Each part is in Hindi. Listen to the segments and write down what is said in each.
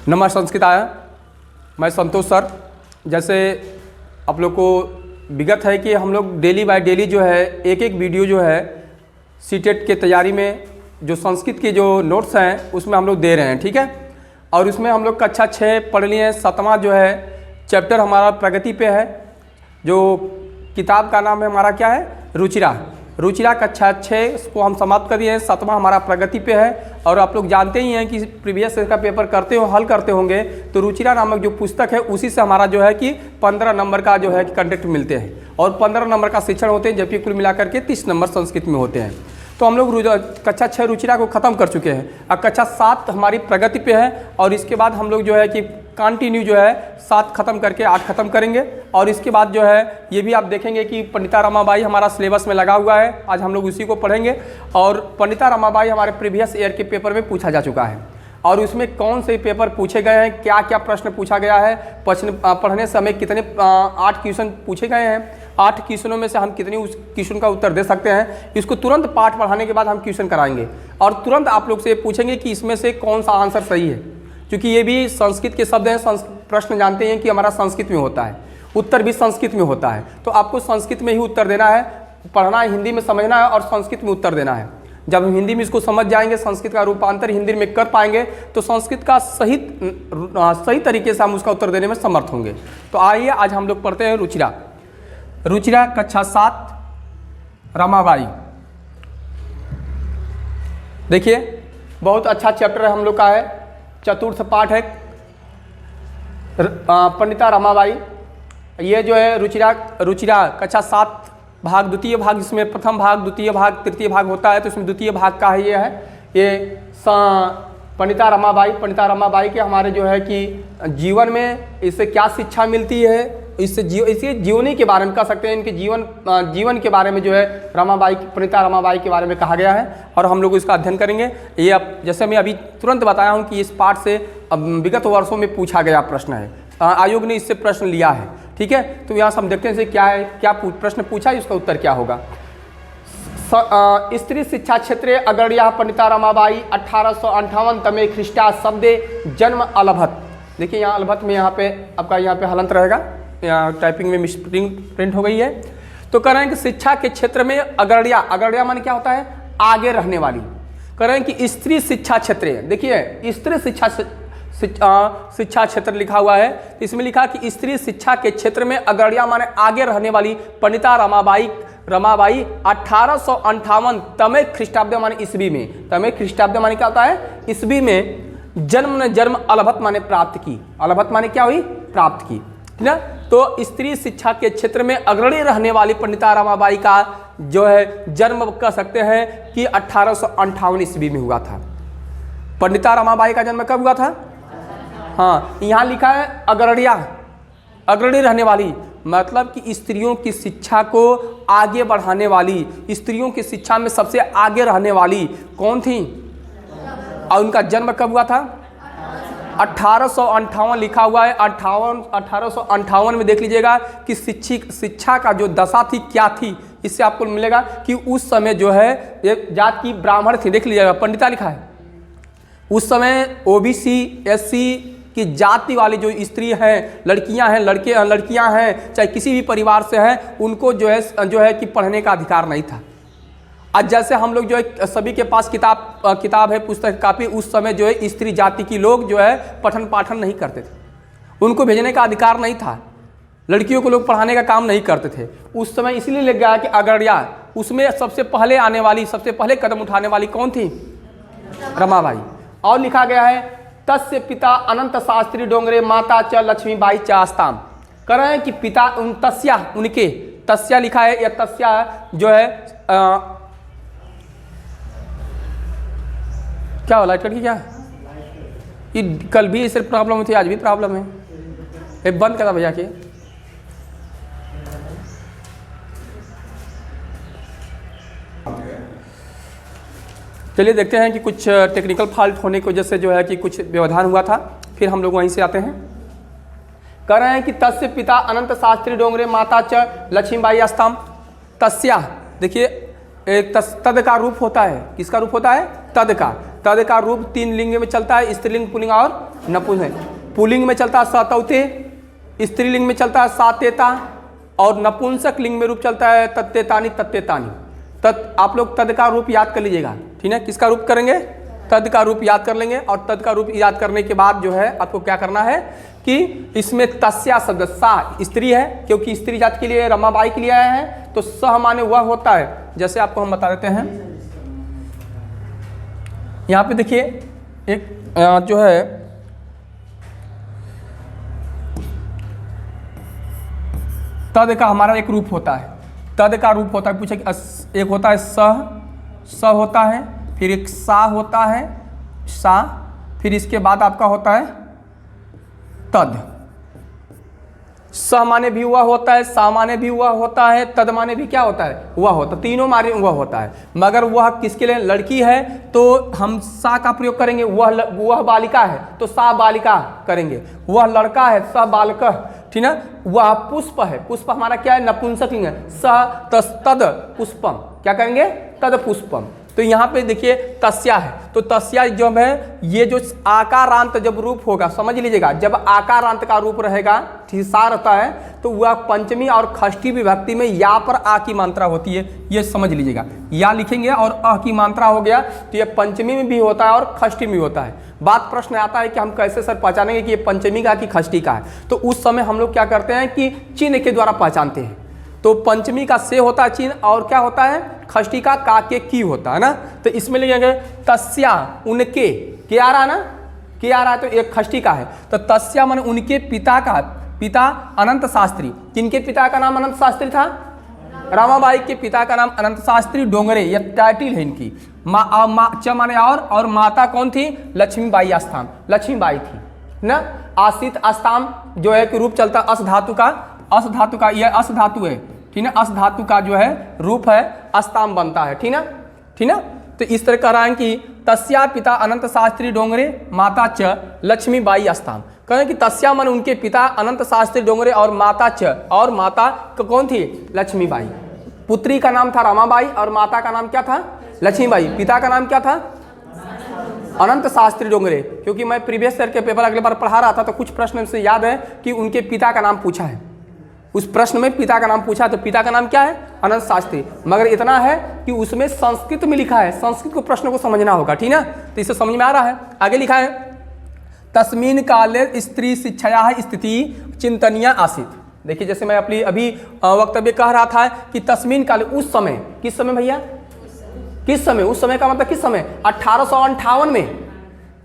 नमस्कार संस्कृताय, मैं संतोष सर। जैसे आप लोग को विगत है कि हम लोग डेली बाय डेली जो है एक एक वीडियो जो है सीटेट के तैयारी में जो संस्कृत के जो नोट्स हैं उसमें हम लोग दे रहे हैं, ठीक है। और उसमें हम लोग कक्षा 6 पढ़ लिए हैं। 7वां जो है चैप्टर हमारा प्रगति पे है। जो किताब का नाम है हमारा क्या है, रुचिरा कक्षा 6 को हम समाप्त कर दिए हैं। 7वां हमारा प्रगति पे है। और आप लोग जानते ही हैं कि प्रीवियस ईयर का पेपर करते हो, हल करते होंगे, तो रुचिरा नामक जो पुस्तक है उसी से हमारा जो है कि 15 नंबर का जो है कि कंटेंट मिलते हैं और 15 नंबर का शिक्षण होते हैं, जबकि कुल मिलाकर के 30 नंबर संस्कृत में होते हैं। तो हम लोग कक्षा 6 रुचिरा को ख़त्म कर चुके हैं। अब कक्षा 7 हमारी प्रगति पे है और इसके बाद हम लोग जो है कि कंटिन्यू जो है 7 खत्म करके 8 खत्म करेंगे। और इसके बाद जो है ये भी आप देखेंगे कि पंडिता रमाबाई हमारा सिलेबस में लगा हुआ है। आज हम लोग उसी को पढ़ेंगे। और पंडिता रमाबाई हमारे प्रीवियस ईयर के पेपर में पूछा जा चुका है और उसमें कौन से पेपर पूछे गए हैं, क्या क्या प्रश्न पूछा गया है, पढ़ने समय कितने 8 क्वेश्चन पूछे गए हैं। 8 क्वेश्चनों में से हम कितनी उस क्वेश्चन का उत्तर दे सकते हैं, इसको तुरंत पाठ पढ़ाने के बाद हम क्वेश्चन कराएंगे और तुरंत आप लोग से पूछेंगे कि इसमें से कौन सा आंसर सही है। क्योंकि ये भी संस्कृत के शब्द हैं, प्रश्न जानते हैं कि हमारा संस्कृत में होता है, उत्तर भी संस्कृत में होता है। तो आपको संस्कृत में ही उत्तर देना है, पढ़ना है, हिंदी में समझना है और संस्कृत में उत्तर देना है। जब हम हिंदी में इसको समझ जाएंगे, संस्कृत का रूपांतर हिंदी में कर पाएंगे, तो संस्कृत का सही तरीके से हम उसका उत्तर देने में समर्थ होंगे। तो आइए आज हम लोग पढ़ते हैं रुचिरा कक्षा 7 रमाबाई। देखिए बहुत अच्छा चैप्टर हम लोग का है, चतुर्थ पाठ है पंडिता रमाबाई। ये जो है रुचिरा कक्षा 7 भाग द्वितीय भाग, जिसमें प्रथम भाग, द्वितीय भाग, तृतीय भाग होता है। तो इसमें द्वितीय भाग का ये है, ये पंडिता रमाबाई के हमारे जो है कि जीवन में इससे क्या शिक्षा मिलती है, इससे जीवनी के बारे में कह सकते हैं। इनके जीवन के बारे में जो है पंडिता रमाबाई के बारे में कहा गया है और हम लोग इसका अध्ययन करेंगे। ये अब जैसे मैं अभी तुरंत बताया हूँ कि इस पाठ से विगत वर्षों में पूछा गया प्रश्न है, आयोग ने इससे प्रश्न लिया है, ठीक है। तो यहाँ से हम देखते हैं क्या है, क्या प्रश्न पूछा है, इसका उत्तर क्या होगा। स्त्री शिक्षा क्षेत्रे अग्रण्या पंडिता रमाबाई 1858 तमे ख्रीष्टा शब्दे जन्म अलभत। देखिए यहाँ अलभत में यहाँ पे आपका यहाँ पे हलंत रहेगा, यहाँ टाइपिंग में प्रिंट हो गई है। तो कह रहे हैं कि शिक्षा के क्षेत्र में अग्रण्या माने क्या होता है, आगे रहने वाली। कह रहे हैं कि स्त्री शिक्षा क्षेत्र, देखिए स्त्री शिक्षा क्षेत्र लिखा हुआ है, इसमें लिखा कि स्त्री शिक्षा के क्षेत्र में अग्रण्या माने आगे रहने वाली पंडिता रमाबाई 1858 तमे ख्रीष्टाब्द माने ईस्वी में, तमे ख्रीष्टाब्द माने क्या होता है, ईस्वी में जन्म अलभत माने प्राप्त की। अलभत माने क्या हुई, प्राप्त की, ठीक है। तो स्त्री शिक्षा के क्षेत्र में अग्रणी रहने वाली पंडिता रमाबाई का जो है जन्म कह सकते हैं कि 1858 ईस्वी में हुआ था। पंडिता रमाबाई का जन्म कब हुआ था, हाँ यहाँ लिखा है अग्रणी रहने वाली, मतलब कि स्त्रियों की शिक्षा को आगे बढ़ाने वाली, स्त्रियों की शिक्षा में सबसे आगे रहने वाली कौन थी और उनका जन्म कब हुआ था, 1858 लिखा हुआ है। 1858 में देख लीजिएगा कि शिक्षा का जो दशा थी क्या थी, इससे आपको मिलेगा कि उस समय जो है एक जात की ब्राह्मण थी, देख लीजिएगा पंडिता लिखा है। उस समय ओबीसी एससी की जाति वाली जो स्त्री हैं, लड़कियां हैं, चाहे किसी भी परिवार से हैं, उनको जो है कि पढ़ने का अधिकार नहीं था। आज जैसे हम लोग जो है सभी के पास किताब है, पुस्तक कापी, उस समय जो है स्त्री जाति की लोग जो है पठन पाठन नहीं करते थे, उनको भेजने का अधिकार नहीं था, लड़कियों को लोग पढ़ाने का काम नहीं करते थे। उस समय इसलिए लग गया कि अग्रण्या, उसमें सबसे पहले आने वाली, सबसे पहले कदम उठाने वाली कौन थी, रमाबाई। और लिखा गया है तस्य पिता अनंत शास्त्री डोंगरे माता च लक्ष्मीबाई च आस्ताम। कह रहे हैं कि पिता उनके तस्या लिखा है, या तस्या जो है क्या लाइट कट की क्या, ये कल भी सिर्फ प्रॉब्लम थी, आज भी प्रॉब्लम है, ये बंद करा भैया के। चलिए देखते हैं कि कुछ टेक्निकल फॉल्ट होने की वजह से जो है कि कुछ व्यवधान हुआ था, फिर हम लोग वहीं से आते हैं। कह रहे हैं कि तस्य पिता अनंत शास्त्री डोंगरे माता च लक्ष्मीबाई आस्ताम। तस्या देखिए तद का रूप होता है, किसका रूप होता है, तद का। तद का रूप 3 लिंग में चलता है, स्त्रीलिंग, पुल्लिंग और नपुंसक। पुल्लिंग में चलता है सतौते, स्त्रीलिंग में चलता है सातेता और नपुंसक लिंग में रूप चलता है तत्तेतानी तत्तेतानी। आप लोग तद का रूप याद कर लीजिएगा, ठीक है। किसका रूप करेंगे? तद का रूप याद कर लेंगे। और तद का रूप याद करने के बाद जो है आपको क्या करना है कि इसमें तस्या शब्द, सा स्त्री है क्योंकि स्त्री जाति के लिए रमाबाई के लिए आया है, तो सह माने वह होता है। जैसे आपको हम बता देते हैं, यहाँ पे देखिए एक जो है तद का हमारा एक रूप होता है, तद का रूप होता है, पूछे एक होता है स होता है, फिर एक सा होता है, सा, फिर इसके बाद आपका होता है तद। स माने भी हुआ होता है, सा माने भी हुआ होता है, तद माने भी क्या होता है? हुआ होता है, तीनों माने हुआ होता है। मगर वह किसके लिए? लड़की है तो हम सा का प्रयोग करेंगे। वह बालिका है तो सा बालिका करेंगे। वह लड़का है स बालक, ठीक ना। वह पुष्प है, पुष्प हमारा क्या है? नपुंसक लिंग है। स तद पुष्पम, क्या करेंगे? तद पुष्पम। तो यहाँ पे देखिए तस्या है, तो तस्या जब है ये जो आकारांत जब रूप होगा, समझ लीजिएगा, जब आकारांत का रूप रहेगा, सा रहता है, तो वह पंचमी और षष्ठी विभक्ति में या पर आ की मात्रा होती है, ये समझ लीजिएगा। या लिखेंगे और अ की मात्रा हो गया तो ये पंचमी में भी होता है और षष्ठी में भी होता है। बात प्रश्न आता है कि हम कैसे सर पहचानेंगे कि ये पंचमी का कि षष्ठी का है? तो उस समय हम लोग क्या करते हैं कि चिन्ह के द्वारा पहचानते हैं। तो पंचमी का से होता है चिन्ह और क्या होता है? षष्ठी का के की होता है ना। तो इसमें लिखेंगे तस्या उनके, के आ रहा है ना, के आ रहा है, तो एक षष्ठी का है। तो तस्या माने उनके पिता का, पिता अनंत शास्त्री। किनके पिता का नाम अनंत शास्त्री था? रामाबाई के पिता का नाम अनंत शास्त्री डोंगरे, यह टाइटिल है इनकी। च माने और माता कौन थी? लक्ष्मीबाई आस्थाम, लक्ष्मीबाई थी ना। आसित आस्थाम जो है कि रूप चलता अस धातु का, अस धातु का, यह अस धातु है, ठीक ना। अस धातु का जो है रूप है अस्ताम बनता है, ठीक ना, ठीक ना। तो इस तरह कह रहा है कि तस्या पिता अनंत शास्त्री डोंगरे, माता च लक्ष्मीबाई अस्ताम। कहें कि तस्या मन उनके पिता अनंत शास्त्री डोंगरे और माता च, और माता कौन थी? लक्ष्मीबाई। पुत्री का नाम था रमाबाई और माता का नाम क्या था? लक्ष्मीबाई। पिता का नाम क्या था? अनंत शास्त्री डोंगरे। क्योंकि मैं प्रीवियस ईयर के पेपर अगले बार पढ़ा रहा था तो कुछ प्रश्न से याद है कि उनके पिता का नाम पूछा है, उस प्रश्न में पिता का नाम पूछा, तो पिता का नाम क्या है? अनंत शास्त्री। मगर इतना है कि उसमें संस्कृत में लिखा है, संस्कृत को प्रश्न को समझना होगा, ठीक ना। तो इसे समझ में आ रहा है। आगे लिखा है तस्मीन काले स्त्री शिक्षाया स्थिति चिंतनीय आसित। देखिए जैसे मैं अपनी अभी वक्तव्य कह रहा था कि तस्मीन काले, उस समय, किस समय भैया? किस समय? उस समय का मतलब किस समय? 1858 में,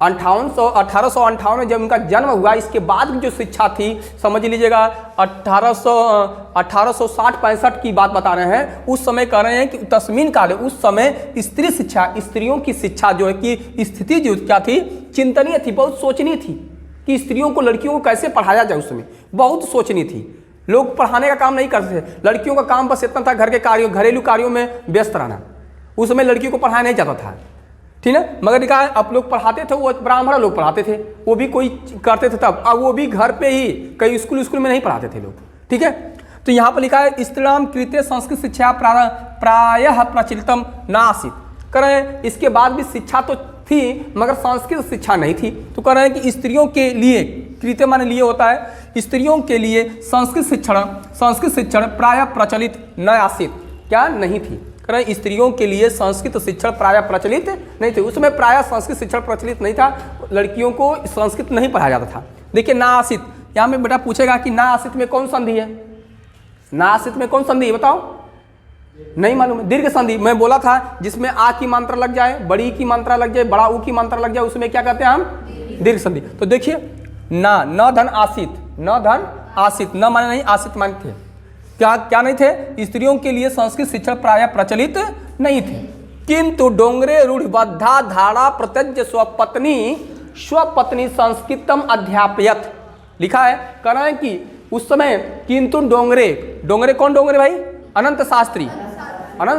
1858 में जब उनका जन्म हुआ, इसके बाद की जो शिक्षा थी समझ लीजिएगा 1860-65 की बात बता रहे हैं। उस समय कह रहे हैं कि तस्मीन काल, उस समय स्त्री शिक्षा, स्त्रियों की शिक्षा जो है कि स्थिति जो क्या थी? चिंतनीय थी, बहुत सोचनी थी कि स्त्रियों को, लड़कियों को कैसे पढ़ाया जाए। उस समय बहुत सोचनी थी, लोग पढ़ाने का काम नहीं करते थे। लड़कियों का काम बस इतना था घर के कार्यों, घरेलू कार्यों में व्यस्त रहना। उस समय लड़कियों को पढ़ाया नहीं जाता था, ठीक है। मगर क्या आप लोग पढ़ाते थे, वो ब्राह्मण लोग पढ़ाते थे, वो भी कोई करते थे तब, अब वो भी घर पे ही, कई स्कूल में नहीं पढ़ाते थे लोग, ठीक है। तो यहाँ पर लिखा है स्त्रीणाम कृते संस्कृत शिक्षा प्रायः प्रचलितम नासीत। कह रहे हैं इसके बाद भी शिक्षा तो थी मगर संस्कृत शिक्षा नहीं थी। तो कह रहे हैं कि स्त्रियों के लिए, कृत्य माने लिए होता है, स्त्रियों के लिए संस्कृत शिक्षण प्रायः प्रचलित न आसित, क्या नहीं थी। कह रहे हैं स्त्रियों के लिए संस्कृत शिक्षण प्रायः प्रचलित नहीं थे। उसमें प्रायः संस्कृत शिक्षण प्रचलित नहीं था, लड़कियों को संस्कृत नहीं पढ़ाया जाता था। देखिए ना आसित, यहाँ में बेटा पूछेगा कि ना आसित में कौन संधि है? ना आसित में कौन संधि है बताओ? नहीं मालूम है। दीर्घ संधि मैं बोला था, जिसमें आ की मात्रा लग जाए, बड़ी की मात्रा लग जाए, बड़ा ऊ की मात्रा लग जाए, उसमें क्या कहते हैं हम? दीर्घ संधि। तो देखिए ना, न धन आसित, न धन आसित, न माने नहीं, आसित माने थे। क्या नहीं थे? स्त्रियों के लिए संस्कृत शिक्षण प्रायः प्रचलित नहीं थे। किंतु डोंगरे रूढ़िबद्धा धारा प्रत्यज स्वपत्नी संस्कृतम अध्यापयत, लिखा है। कह रहे हैं कि उस समय किंतु डोंगरे कौन डोंगरे भाई? अनंत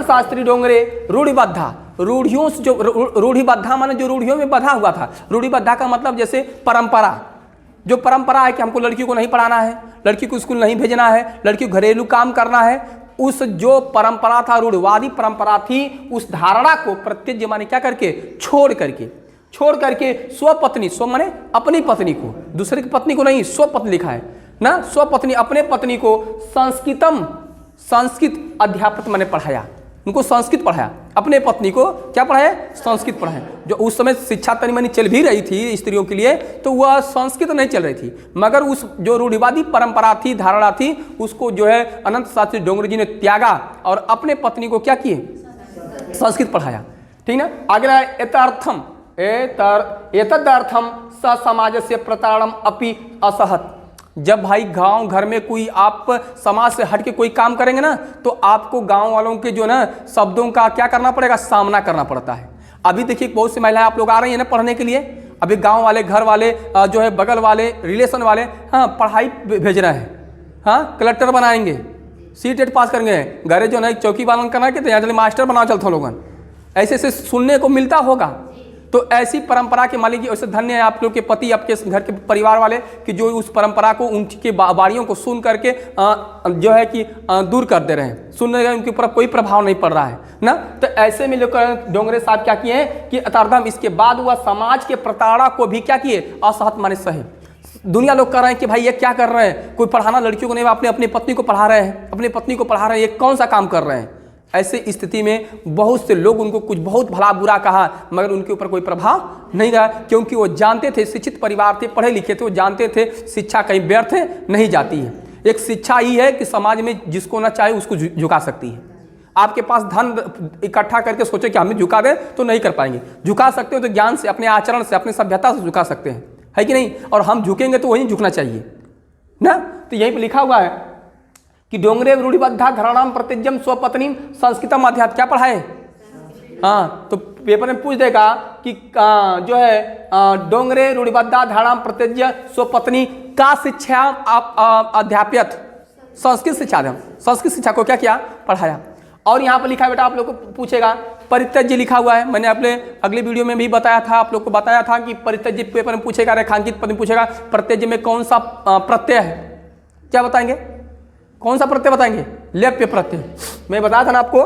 शास्त्री डोंगरे रूढ़िबद्धा, रूढ़ियों से जो रूढ़िबद्धा माने जो रूढ़ियों में बधा हुआ था। रूढ़िबद्धा का मतलब जैसे परंपरा, जो परंपरा है कि हमको लड़की को नहीं पढ़ाना है, लड़की को स्कूल नहीं भेजना है, लड़की को घरेलू काम करना है, उस जो परंपरा था, रूढ़िवादी परंपरा थी, उस धारणा को प्रत्यज माने क्या करके? छोड़ करके छोड़ करके स्वपत्नी, स्व माने अपनी पत्नी को, दूसरे की पत्नी को नहीं, स्वपत्नी लिखा है ना, स्वपत्नी अपने पत्नी को संस्कृत अध्यापक मैंने पढ़ाया, उनको संस्कृत पढ़ाया, अपने पत्नी को क्या पढ़ाया, संस्कृत पढ़ाया। जो उस समय शिक्षा तनी मनी चल भी रही थी स्त्रियों के लिए, तो वह संस्कृत नहीं चल रही थी, मगर उस जो रूढ़िवादी परंपरा थी, धारणा थी, उसको जो है अनंत शास्त्री डोंगरे जी ने त्यागा और अपने पत्नी को क्या किए, संस्कृत पढ़ाया। ठीक ना। अगला एतदर्थम स समाज से प्रताड़नम अपि असहत। जब भाई गांव घर में कोई आप समाज से हट के कोई काम करेंगे ना, तो आपको गांव वालों के जो ना शब्दों का क्या करना पड़ेगा, सामना करना पड़ता है। अभी देखिए बहुत सी महिलाएं आप लोग आ रही हैं ना पढ़ने के लिए, अभी गांव वाले, घर वाले, जो है बगल वाले, रिलेशन वाले, हाँ पढ़ाई भेज रहे हैं, हाँ कलेक्टर बनाएंगे, सीटेट पास करेंगे, घरे जो है चौकी पालन करना के, तो यहाँ चलिए मास्टर बना चलते लोगन, ऐसे ऐसे सुनने को मिलता होगा। तो ऐसी परंपरा के मालिक, ऐसे धन्य है आप लोग के पति, आपके घर के परिवार वाले, कि जो उस परंपरा को, उनकी बारियों को सुन करके जो है कि दूर कर दे रहे हैं, सुनने का उनके ऊपर कोई प्रभाव नहीं पड़ रहा है ना। तो ऐसे में लोग डोंगरे साहब क्या किए हैं कि अतारधम, इसके बाद वह समाज के प्रताड़ना को भी क्या किए, असहत माने सहे। दुनिया लोग कह रहे हैं कि भाई ये क्या कर रहे हैं, कोई पढ़ाना लड़कियों को नहीं, अपनी पत्नी को पढ़ा रहे हैं, अपनी पत्नी को पढ़ा रहे हैं, ये कौन सा काम कर रहे हैं। ऐसे स्थिति में बहुत से लोग उनको कुछ बहुत भला बुरा कहा, मगर उनके ऊपर कोई प्रभाव नहीं रहा, क्योंकि वो जानते थे, शिक्षित परिवार थे, पढ़े लिखे थे, वो जानते थे शिक्षा कहीं व्यर्थ नहीं जाती है। एक शिक्षा ही है कि समाज में जिसको ना चाहे उसको झुका सकती है। आपके पास धन इकट्ठा करके सोचे कि हमें झुका दें, तो नहीं कर पाएंगे। झुका सकते हो तो ज्ञान से, अपने आचरण से, अपनी सभ्यता से झुका सकते हैं, है कि नहीं। और हम झुकेंगे तो वहीं झुकना चाहिए ना। तो यहीं पर लिखा हुआ है कि डोंगरे रूढ़िबद्धा घराणाम प्रतिज्ञम स्वपत्नी संस्कृतम अध्यात्म, क्या पढ़ाए, हाँ तो पेपर में पूछ देगा कि जो है डोंगरे रूढ़िबद्धा धारणाम प्रतिज्ञ स्वपत्नी का शिक्षा अध्याप्यत, संस्कृत शिक्षा, संस्कृत शिक्षा को क्या किया, पढ़ाया। और यहाँ पर लिखा है बेटा, आप लोग को पूछेगा परित्यज्य लिखा हुआ है, मैंने अपने अगले वीडियो में भी बताया था, आप लोग को बताया था कि परित्यज्य पेपर में पूछेगा, रेखांकित पद में पूछेगा परित्यज्य में कौन सा प्रत्यय है, क्या बताएंगे, कौन सा प्रत्यय बताएंगे, लेप्य प्रत्यय। मैं बताया था ना आपको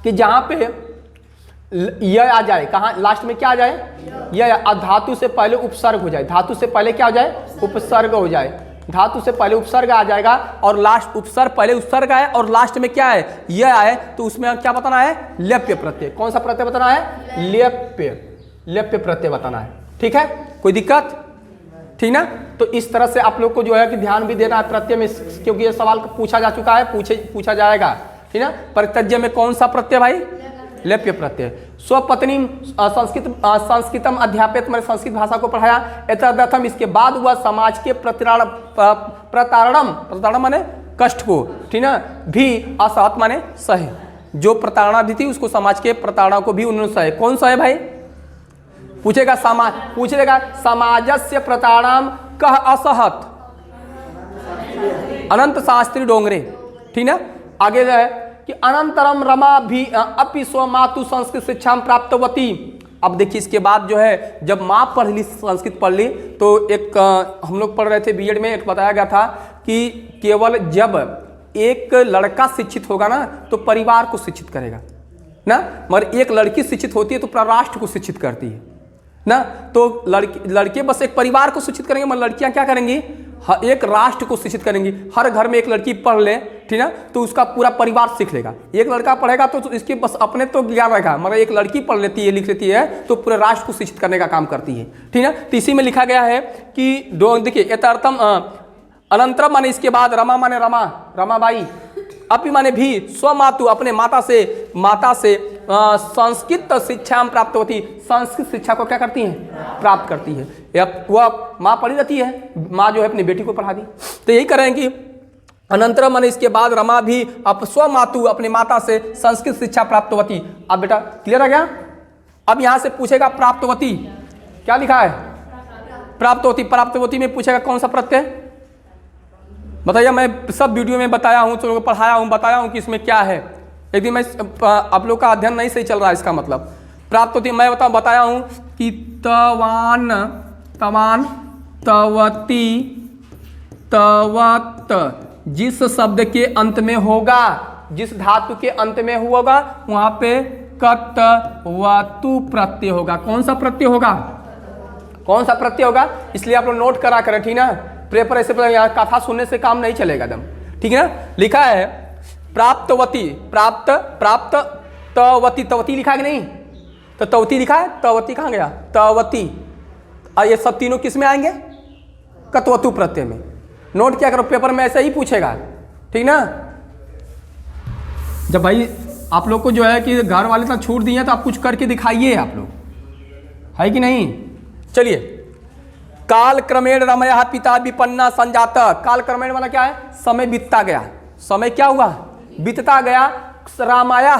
कि जहां पे यह आ जाए, कहाँ लास्ट में क्या आ जाए, यह धातु से पहले उपसर्ग हो जाए, धातु से पहले क्या हो जाए, उपसर्ग हो जाए, धातु से पहले उपसर्ग आ जाएगा और लास्ट उपसर्ग, पहले उपसर्ग आए और लास्ट में क्या है, यह आए, तो उसमें क्या बताना है, लेप्य प्रत्यय। कौन सा प्रत्यय बताना है, लेप्य प्रत्यय बताना है। ठीक है, कोई दिक्कत, ठीक ना। तो इस तरह से आप लोग को जो है कि ध्यान भी देना है प्रत्यय में, क्योंकि ये सवाल पूछा जा चुका है, पूछा जाएगा, ठीक ना। परित्यज्य में कौन सा प्रत्यय भाई, लेप्य प्रत्यय। स्वपत्नी संस्कृतम अध्यापित, मैंने संस्कृत भाषा को पढ़ाया। एतदर्थम, इसके बाद हुआ समाज के प्रताड़नम माने कष्ट को, ठीक ना, भी असहत माने सहे, जो प्रताड़ना भी थी उसको, समाज के प्रताड़ना को भी उन्होंने सहे। कौन सहे भाई, पूछेगा समाजस्य प्रताड़नाम कह असहत, अनंत शास्त्री डोंगरे, ठीक ना। आगे है कि अनंतरम रमा भी अपि स्व मातु संस्कृत शिक्षा प्राप्तवती। अब देखिए इसके बाद जो है, जब माँ पढ़ ली, संस्कृत पढ़ ली, तो एक हम लोग पढ़ रहे थे बीएड में, एक बताया गया था कि केवल जब एक लड़का शिक्षित होगा ना, तो परिवार को शिक्षित करेगा ना, मगर एक लड़की शिक्षित होती है तो पूरा राष्ट्र को शिक्षित करती है ना। तो लड़के बस एक परिवार को शिक्षित करेंगे, मगर लड़कियां क्या करेंगी, एक राष्ट्र को शिक्षित करेंगी। हर घर में एक लड़की पढ़ ले, ठीक ना, तो उसका पूरा परिवार सीख लेगा। एक लड़का पढ़ेगा तो इसके बस अपने तो ज्ञान रहेगा, मगर एक लड़की पढ़ लेती है, लिख लेती है, तो पूरे राष्ट्र को शिक्षित करने का काम करती है, ठीक ना। तो इसी में लिखा गया है कि देखिए यथार्थम अनंतरम माने इसके बाद, रमा माने रमाबाई, अपि माने भी, स्वमातु अपने माता से संस्कृत शिक्षा प्राप्त होती, संस्कृत शिक्षा को क्या करती हैं, प्राप्त करती है। वह माँ पढ़ी रहती है, माँ जो है अपनी बेटी को पढ़ा दी। तो यही करें कि अनंतरम माने इसके बाद, रमा भी स्वमातु अपने माता से संस्कृत शिक्षा प्राप्त होती। अब बेटा क्लियर आ गया। अब यहाँ से पूछेगा प्राप्तवती, क्या लिखा है, प्राप्तवती में पूछेगा कौन सा प्रत्यय, बताइए। मैं सब वीडियो में बताया हूँ, चलो बताया हूँ कि इसमें क्या है। एक दिन मैं आप लोग का अध्ययन नहीं सही चल रहा है, इसका मतलब प्राप्त होती, मैं बताया हूँ कि तवान तवती तवत, जिस शब्द के अंत में होगा, जिस धातु के अंत में होगा, वहाँ पे कत वतु प्रत्यय होगा। कौन सा प्रत्यय होगा? कौन सा प्रत्यय होगा? इसलिए आप लोग नोट करा करें, ठीक ना। पेपर ऐसे यहाँ कथा सुनने से काम नहीं चलेगा एकदम, ठीक है ना। लिखा है प्राप्तवती, प्राप्त तवती, तवती लिखा है कि नहीं? तो तवती लिखा है, तवती कहाँ गया? तवती। और ये सब तीनों किस में आएंगे? कतवतु प्रत्यय में। नोट क्या करो, पेपर में ऐसे ही पूछेगा, ठीक ना। जब भाई आप लोग को जो है कि घर वाले इतना छूट दिए तो आप कुछ करके दिखाइए, आप लोग, है कि नहीं। चलिए, काल क्रमेण रमया पिता विपन्ना संजात। काल क्रमेण वाला क्या है? समय बीतता गया। समय क्या हुआ? बीतता गया। रामाया,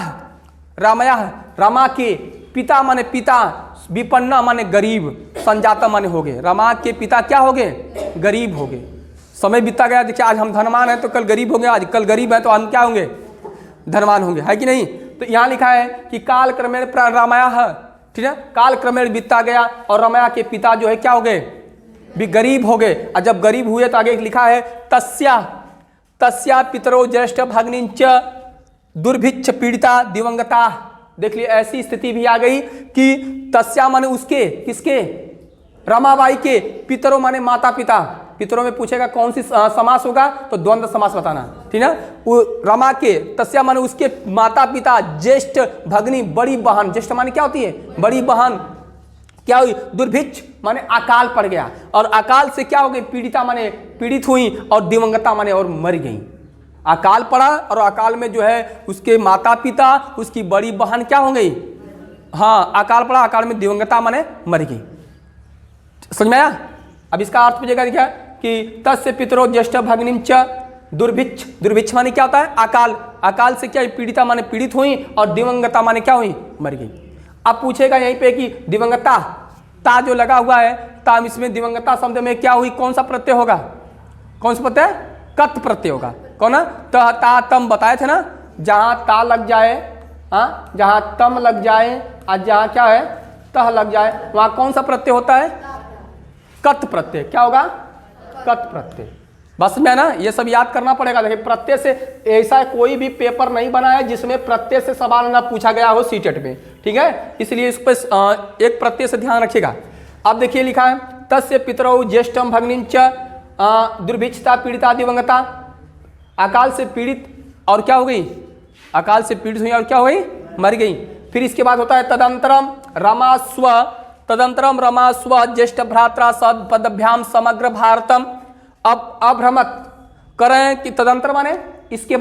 रामाया, रमा के पिता माने पिता, विपन्ना माने गरीब, संजाता माने हो गए। रमा के पिता क्या हो गए? गरीब हो गए। समय बीतता गया। देखिए, आज हम धनवान हैं तो कल गरीब होंगे, आज कल गरीब है तो हम क्या होंगे? धनवान होंगे, है कि नहीं। तो यहाँ लिखा है कि काल क्रमेण रामाया है, ठीक है। काल क्रमेण बीतता गया और रमाया के पिता जो है क्या हो गए? भी गरीब हो गए। और जब गरीब हुए तो आगे लिखा है तस्या पितरो ज्येष्ठ भग्निंच दुर्भिक्ष पीड़िता दिवंगता। देख लिए, ऐसी स्थिति भी आ गई कि तस्या माने उसके, किसके? रमाबाई के। पितरो माने माता पिता। पितरों में पूछेगा कौन सी समास होगा तो द्वंद्व समास बताना, ठीक ना। वो रमा के, तस्या माने उसके माता पिता, ज्येष्ठ भग्नी बड़ी बहन। ज्येष्ठ माने क्या होती है? बड़ी बहन। क्या हुई? दुर्भिक्ष माने अकाल पड़ गया। और अकाल से क्या हो गई? पीड़िता माने पीड़ित हुई, और दिवंगता माने और मर गई। अकाल पड़ा और अकाल में जो है उसके माता पिता, उसकी बड़ी बहन क्या हो गई? हाँ, अकाल पड़ा, अकाल में दिवंगता माने मर गई। समझ में आया? अब इसका अर्थ पूछेगा क्या कि तस्य पितरो ज्येष्ठ भग्निंच दुर्भिक्ष। दुर्भिक्ष माने क्या होता है? अकाल। अकाल से क्या? पीड़िता माने पीड़ित हुई, और दिवंगता माने क्या हुई? मर गई। अब पूछेगा यहीं पे कि दिवंगता, ता जो लगा हुआ है, ता इसमें दिवंगता शब्द में क्या हुई? कौन सा प्रत्यय होगा? कौन सा प्रत्यय? कत प्रत्यय होगा। कौन ना? त ता तम बताए थे ना। जहां ता लग जाए, हाँ, जहां तम लग जाए और जहां क्या है? तह लग जाए, वहां कौन सा प्रत्यय होता है? कत प्रत्यय। क्या होगा? कत प्रत्यय। बस में ना, ये सब याद करना पड़ेगा। देखिए, प्रत्यय से ऐसा कोई भी पेपर नहीं बना है जिसमें प्रत्यय से सवाल ना पूछा गया हो सीटेट में, ठीक है। इसलिए इस पर एक प्रत्यय से ध्यान रखिएगा। अब देखिए, लिखा है तस्य पितरौ ज्येष्ठम भग्निंच दुर्भिक्षता पीड़िता दिवंगता। अकाल से पीड़ित और क्या हो गई? अकाल से पीड़ित हुई और क्या हो गई? मर गई। फिर इसके बाद होता है तदंतरम रमा स्व ज्येष्ठ भ्रात्रा सद पदभ्याम समग्र भारतम। अब अभ्रमत करें कि तदंतर माने इसके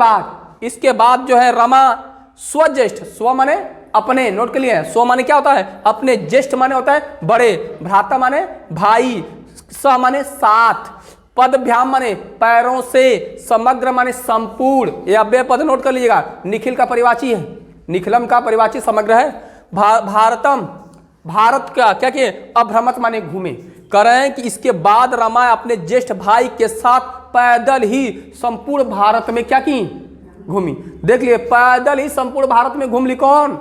बाद जो है रमा स्वज्येष्ठ, स्व माने अपने, नोट के लिए। स्व माने क्या होता है? अपने। ज्येष्ठ माने होता है बड़े, भ्राता माने भाई, स माने साथ, पदभ्याम माने पैरों से, समग्र माने संपूर्ण। ये अव्यय पद नोट कर लीजिएगा। निखिल का परिवाची है, निखिलम का परिवाची समग्र है। भारतम, भारत का क्या किए? अभ्रमत माने घूमे। करें कि इसके बाद रमा अपने ज्येष्ठ भाई के साथ पैदल ही संपूर्ण भारत में क्या की? घूमी। देख लिए, पैदल ही संपूर्ण भारत में घूम ली। कौन?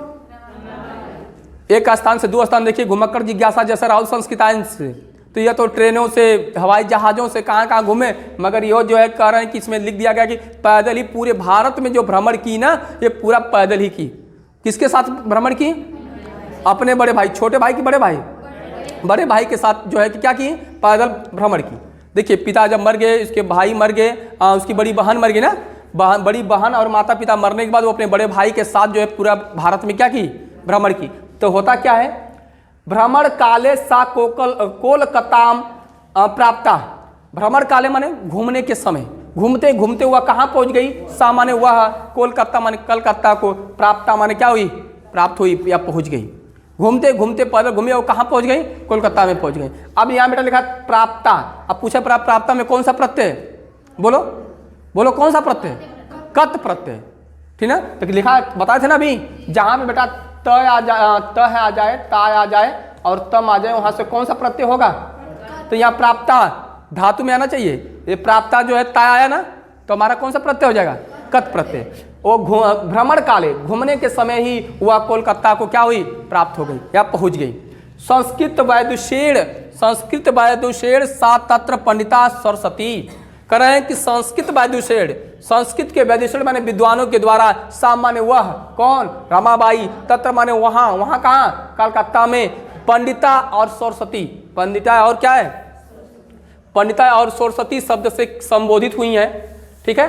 एक स्थान से दो स्थान। देखिए, घुमक्कड़ जिज्ञासा जैसे राहुल संस्कृतायन से, तो यह तो ट्रेनों से, हवाई जहाजों से कहाँ कहाँ घूमे, मगर यह जो है कह रहे हैं कि इसमें लिख दिया गया कि पैदल ही पूरे भारत में जो भ्रमण की ना, ये पूरा पैदल ही की। किसके साथ भ्रमण की? अपने बड़े भाई, छोटे भाई की बड़े भाई के साथ जो है कि क्या की? पैदल भ्रमण की। देखिए, पिता जब मर गए, उसके भाई मर गए, उसकी बड़ी बहन मर गई ना, बड़ी बहन और माता पिता मरने के बाद वो अपने बड़े भाई के साथ जो है पूरा भारत में क्या की? भ्रमण की। तो होता क्या है? भ्रमण काले सा कोलकाताम प्राप्ता। भ्रमण काले माने घूमने के समय, घूमते घूमते हुआ कहाँ पहुंच गई? सा माने वह, कोलकाता माने कलकत्ता को, प्राप्ता माने क्या हुई? प्राप्त हुई या पहुंच गई। घूमते घूमते पैदल घूमे और कहाँ पहुंच गई? कोलकाता में पहुंच गई। अब यहाँ बेटा लिखा प्राप्ता। अब पूछे प्राप्ता में कौन सा प्रत्यय? बोलो बोलो, कौन सा प्रत्यय? कत प्रत्यय, ठीक ना। तो लिखा बताए थे ना अभी, जहां पे बेटा त आ जाए, ता आ जाए और तम आ जाए, वहां से कौन सा प्रत्यय होगा? तो यहाँ प्राप्ता धातु में आना चाहिए। ये प्राप्ता जो है ता आया ना, तो हमारा कौन सा प्रत्यय हो जाएगा? कत प्रत्यय। वो भ्रमण काले, घूमने के समय ही वह कोलकाता को क्या हुई? प्राप्त हो गई या पहुंच गई। संस्कृत वैदुषेण सा तत्र पंडिता सरस्वती। कह रहे हैं कि संस्कृत वैदुषेण, संस्कृत के वैदुषेण माने विद्वानों के द्वारा, सा माने वह, कौन, रमाबाई, तत्र माने वहाँ, वहाँ कहाँ, कलकत्ता में, पंडिता और सरस्वती, पंडिता और क्या है, पंडिता और सरस्वती शब्द से संबोधित हुई हैं। ठीक है,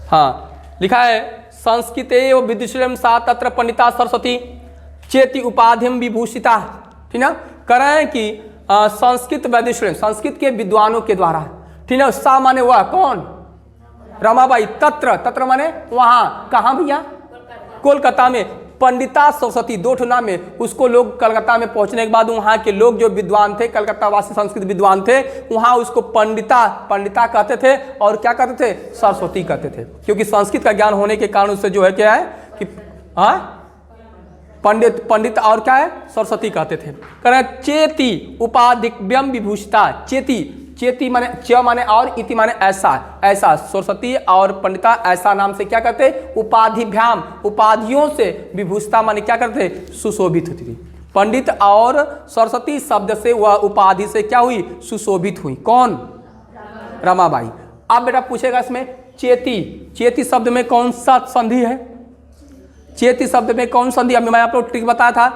हाँ लिखा है संस्कृते विदुषेण सा तत्र पंडिता सरस्वती चेति उपाधिम विभूषिता। ठीक ना, कह रहे हैं कि संस्कृत वैदुषेण, संस्कृत के विद्वानों के द्वारा, ठीक है, सा माने वह, कौन, रमाबाई, तत्र, तत्र माने वहाँ, कहाँ भैया, कोलकाता में, पंडिता सरस्वती, दो ठो नाम में, उसको लोग कलकत्ता में पहुंचने के बाद वहाँ के लोग जो विद्वान थे, कलकत्ता वासी संस्कृत विद्वान थे, वहाँ उसको पंडिता, पंडिता कहते थे और क्या कहते थे, सरस्वती कहते थे, क्योंकि संस्कृत का ज्ञान होने के कारण उससे जो है क्या है कि पंडित और क्या है, सरस्वती कहते थे। कह रहे चेति उपाधिक्यम विभूषिता, चेति, चेति माने च माने और, इति माने ऐसा, ऐसा, सरस्वती और पंडिता ऐसा नाम से क्या करते, उपाधिभ्याम, उपाधियों से, विभूषिता माने क्या करते, सुशोभित होती थी। पंडित और सरस्वती शब्द से वह उपाधि से क्या हुई, सुशोभित हुई, कौन, रमाबाई। अब बेटा पूछेगा इसमें चेति, चेति शब्द में कौन सा संधि है, चेति शब्द में कौन संधि, अभी मैं आपको ट्रिक बताया था,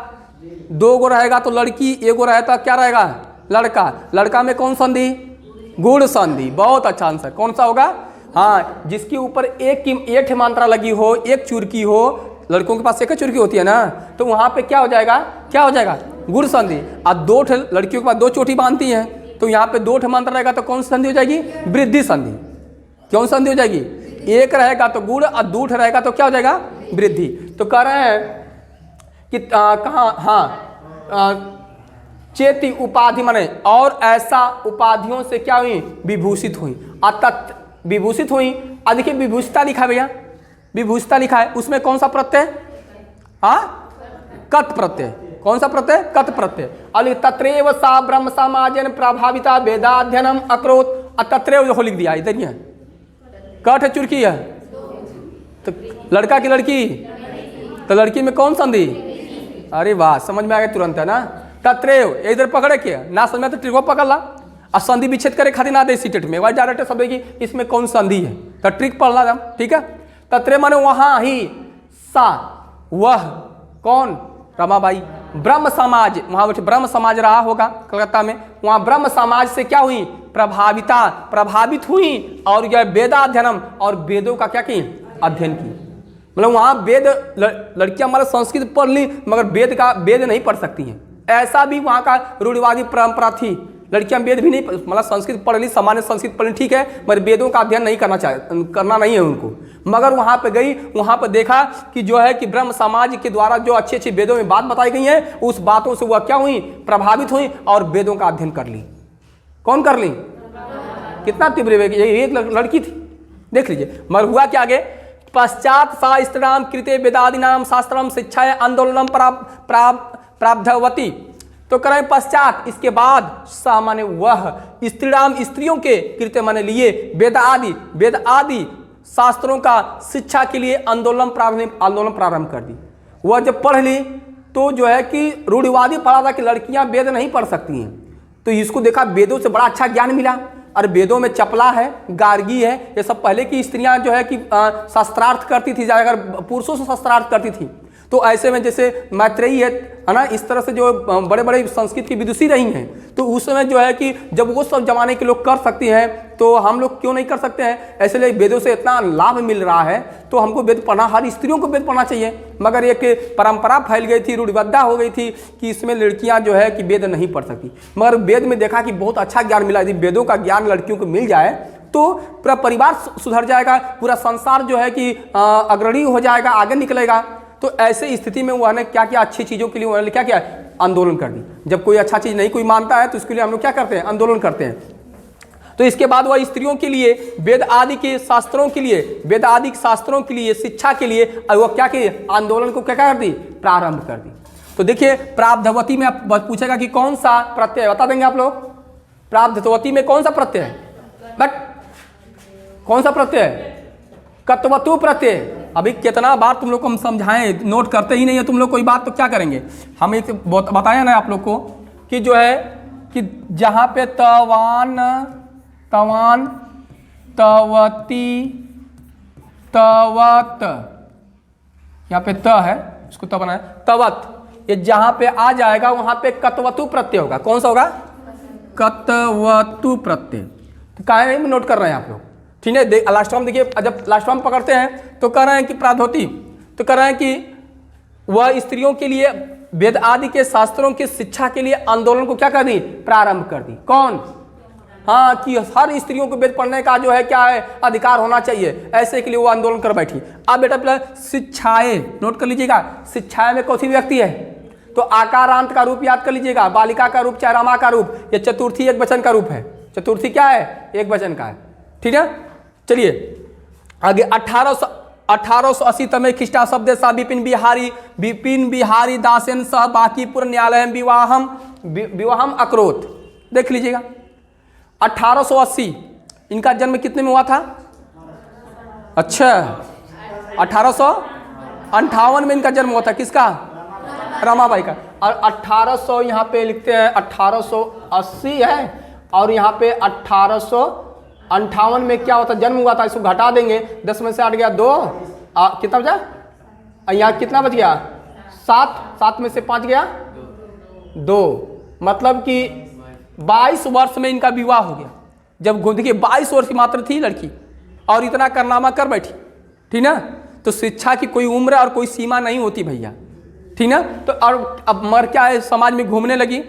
दो गो रहेगा तो लड़की, एक गो रहेगा क्या रहेगा, लड़का, लड़का में कौन संधि, गुण संधि, बहुत अच्छा आंसर, कौन सा होगा, हाँ, जिसके ऊपर एक की एक मात्रा लगी हो, एक चुरकी हो, लड़कों के पास एक चुरकी होती है ना, तो वहां पे क्या हो जाएगा, क्या हो जाएगा, गुण संधि। अब दो लड़कियों के पास दो चोटी बांधती हैं, तो यहाँ पे दो मात्रा रहेगा तो कौन सी संधि हो जाएगी, वृद्धि संधि, कौन संधि हो जाएगी, एक रहेगा तो गुण और दो रहेगा तो क्या हो जाएगा, वृद्धि। तो कह रहे हैं कि कहाँ, हाँ, चेति उपाधि माने और ऐसा उपाधियों से क्या हुई, विभूषित हुई, अतत विभूषित हुई। अब देखिए विभूषिता लिखा भैया, विभूषिता लिखा है, उसमें कौन सा प्रत्यय, हाँ, कत प्रत्यय, कौन सा प्रत्यय, कत प्रत्यय। अली तत्रेव सा ब्रह्म समाजन प्रभाविता वेदाध्ययनम अकरोत, तत्रेव लिख दिया इधर ही है, कट है, चुरकी है, तो लड़का की लड़की, तो लड़की में कौन संधि, अरे वाह समझ में आ गया तुरंत है ना, तत्रेव, इधर पकड़े क्या ना समझ में तो ट्रिक पकड़ ला, और संधि विच्छेद करे खातिर ना दे सीटेट में, वही डायरेक्ट सब की इसमें कौन संधि है, तो ट्रिक पढ़ ला, ठीक है। तत्रेव माने वहाँ ही, सा वह, कौन, रमाबाई, ब्रह्म समाज, वहाँ ब्रह्म समाज रहा होगा कलकत्ता में, वहाँ ब्रह्म समाज से क्या हुई, प्रभाविता, प्रभावित हुई, और यह वेदाध्ययनम, और वेदों का क्या की, अध्ययन की। मतलब वहाँ वेद, लड़कियां हमारा संस्कृत पढ़ ली मगर वेद नहीं पढ़ सकती हैं, ऐसा भी वहाँ का रूढ़िवादी परंपरा थी। लड़कियां वेद भी नहीं, मतलब संस्कृत पढ़ ली, सामान्य संस्कृत पढ़ ली, ठीक है, मगर वेदों का अध्ययन नहीं करना नहीं है उनको। मगर वहाँ पे गई, वहाँ पे देखा कि जो है कि ब्रह्म समाज के द्वारा जो अच्छी अच्छी वेदों में बात बताई गई है, उस बातों से वह क्या हुई, प्रभावित हुई और वेदों का अध्ययन कर ली। कौन कर ली, कितना तीव्र, ये एक लड़की थी, देख लीजिए। मगर हुआ क्या आगे, पश्चात सा स्त्रीणाम कृते वेदादीनाम शास्त्रम शिक्षा आंदोलनम प्राब्धवती। तो करें पश्चात, इसके बाद, सा माने वह, स्त्रीणाम स्त्रियों के, कृत्य माने लिए, वेद आदि शास्त्रों का शिक्षा के लिए आंदोलन प्रारंभ कर दी। वह जब पढ़ ली तो जो है कि रूढ़िवादी पढ़ा था कि लड़कियां वेद नहीं पढ़ सकती हैं, तो इसको देखा वेदों से बड़ा अच्छा ज्ञान मिला। और वेदों में चपला है, गार्गी है, ये सब पहले की स्त्रियां जो है कि शास्त्रार्थ करती थी, जाकर पुरुषों से शास्त्रार्थ करती थी। तो ऐसे में जैसे मैत्रेयी है ना, इस तरह से जो बड़े बड़े संस्कृत की विदुषी रही हैं, तो उस समय जो है कि जब वो सब जमाने के लोग कर सकती हैं तो हम लोग क्यों नहीं कर सकते हैं। ऐसे लिए वेदों से इतना लाभ मिल रहा है तो हमको वेद पढ़ना, हर स्त्रियों को वेद पढ़ना चाहिए। मगर एक परंपरा फैल गई थी, रूढ़िबद्धा हो गई थी कि इसमें लड़कियां जो है कि वेद नहीं पढ़ सकती। मगर वेद में देखा कि बहुत अच्छा ज्ञान मिला, यदि वेदों का ज्ञान लड़कियों को मिल जाए तो पूरा परिवार सुधर जाएगा, पूरा संसार जो है कि अग्रणी हो जाएगा, आगे निकलेगा। तो ऐसे स्थिति में उन्होंने क्या किया, अच्छी चीज़ों के लिए उन्होंने क्या किया, आंदोलन कर दी। जब कोई अच्छा चीज़ नहीं कोई मानता है तो उसके लिए हम लोग क्या करते हैं, आंदोलन करते हैं। तो इसके बाद वह स्त्रियों के लिए, वेद आदि के शास्त्रों के लिए, वेद आदि शास्त्रों के लिए, शिक्षा के लिए वह क्या किए, आंदोलन को क्या कर दी, प्रारंभ कर दी। तो देखिए प्राब्धवती में आप पूछेगा कि कौन सा प्रत्यय, बता देंगे आप लोग। प्राब्धवती में कौन सा प्रत्यय है, बट कौन सा प्रत्यय है, कत्वतु प्रत्यय। अभी कितना बार तुम लोग को हम समझाएं, नोट करते ही नहीं है तुम लोग कोई बात, तो क्या करेंगे हम। एक बताया ना आप लोग को कि जो है कि जहाँ पे तवान, तवान, तवती, तवत, यहाँ पे त है, इसको त बनाया, तवत, ये जहाँ पे आ जाएगा वहाँ पे कतवतु प्रत्यय होगा। कौन सा होगा? कतवतु प्रत्यय। तो काहे में नोट कर रहे हैं आप लोग, ठीक है। लास्ट में देखिए, जब लास्ट में पकड़ते हैं तो कह रहे हैं कि प्राधोती, तो कह रहे हैं कि वह स्त्रियों के लिए वेद आदि के शास्त्रों की शिक्षा के लिए आंदोलन को क्या कर दी? प्रारंभ कर दी। कौन? हाँ, कि हर स्त्रियों को वेद पढ़ने का जो है क्या है, अधिकार होना चाहिए, ऐसे के लिए वो आंदोलन कर बैठी। अब बेटा पहले शिक्षाएं नोट कर लीजिएगा। शिक्षाएं में कौन सी व्यक्ति है? तो आकारांत का रूप याद कर लीजिएगा, बालिका का रूप चाहे रमा का रूप, ये चतुर्थी एक वचन का रूप है। चतुर्थी क्या है? एक वचन का है, ठीक है। चलिए आगे 1880 तमे खिष्टा शब्द सा विपिन बिहारी दासेन सह बांकीपुर न्यायालय विवाहम अकरोत। देख लीजिएगा 1880, इनका जन्म कितने में हुआ था? अच्छा, 1858 में इनका जन्म हुआ था। किसका? रमाबाई का। और 1800 यहाँ पे लिखते हैं 1880 है, और यहाँ पे 1858 में क्या होता? जन्म हुआ था। इसको घटा देंगे, 10 में से 8 गया 2, कितना बचा? यहाँ कितना बच गया? 7 में से 5 गया 2, मतलब कि 22 वर्ष में इनका विवाह हो गया। जब देखिए 22 वर्ष की मात्र थी लड़की और इतना कारनामा कर बैठी, ठीक ना। तो शिक्षा की कोई उम्र और कोई सीमा नहीं होती भैया, ठीक ना। तो और अब मर क्या है, समाज में घूमने लगी।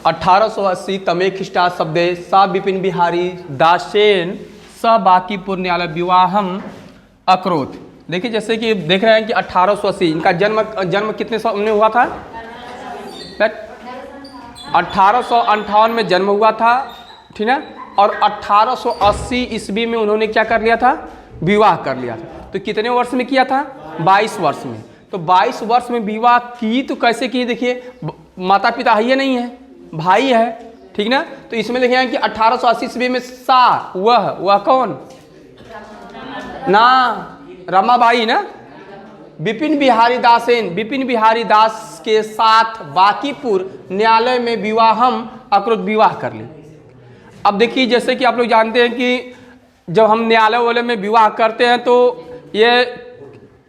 1880 तमे खिष्टा शब्दे सा विपिन बिहारी दासेन स बांकीपुर न्यायालय विवाहम अकरोत। देखिए जैसे कि देख रहे हैं कि 1880 इनका जन्म कितने साल में हुआ था? 1858 में जन्म हुआ था, ठीक है। और 1880 ईस्वी में उन्होंने क्या कर लिया था? विवाह कर लिया था। तो कितने वर्ष में किया था? 22 वर्ष में। तो 22 वर्ष में विवाह की, तो कैसे की? देखिए माता पिता है नहीं है, भाई है, ठीक ना। तो इसमें देखें कि 1880 ईस्वी में सा वह कौन ना? रमाबाई ना। विपिन बिहारी दास के साथ बांकीपुर न्यायालय में विवाहम अकरोत, विवाह कर ली। अब देखिए जैसे कि आप लोग जानते हैं कि जब हम न्यायालय वाले में विवाह करते हैं तो ये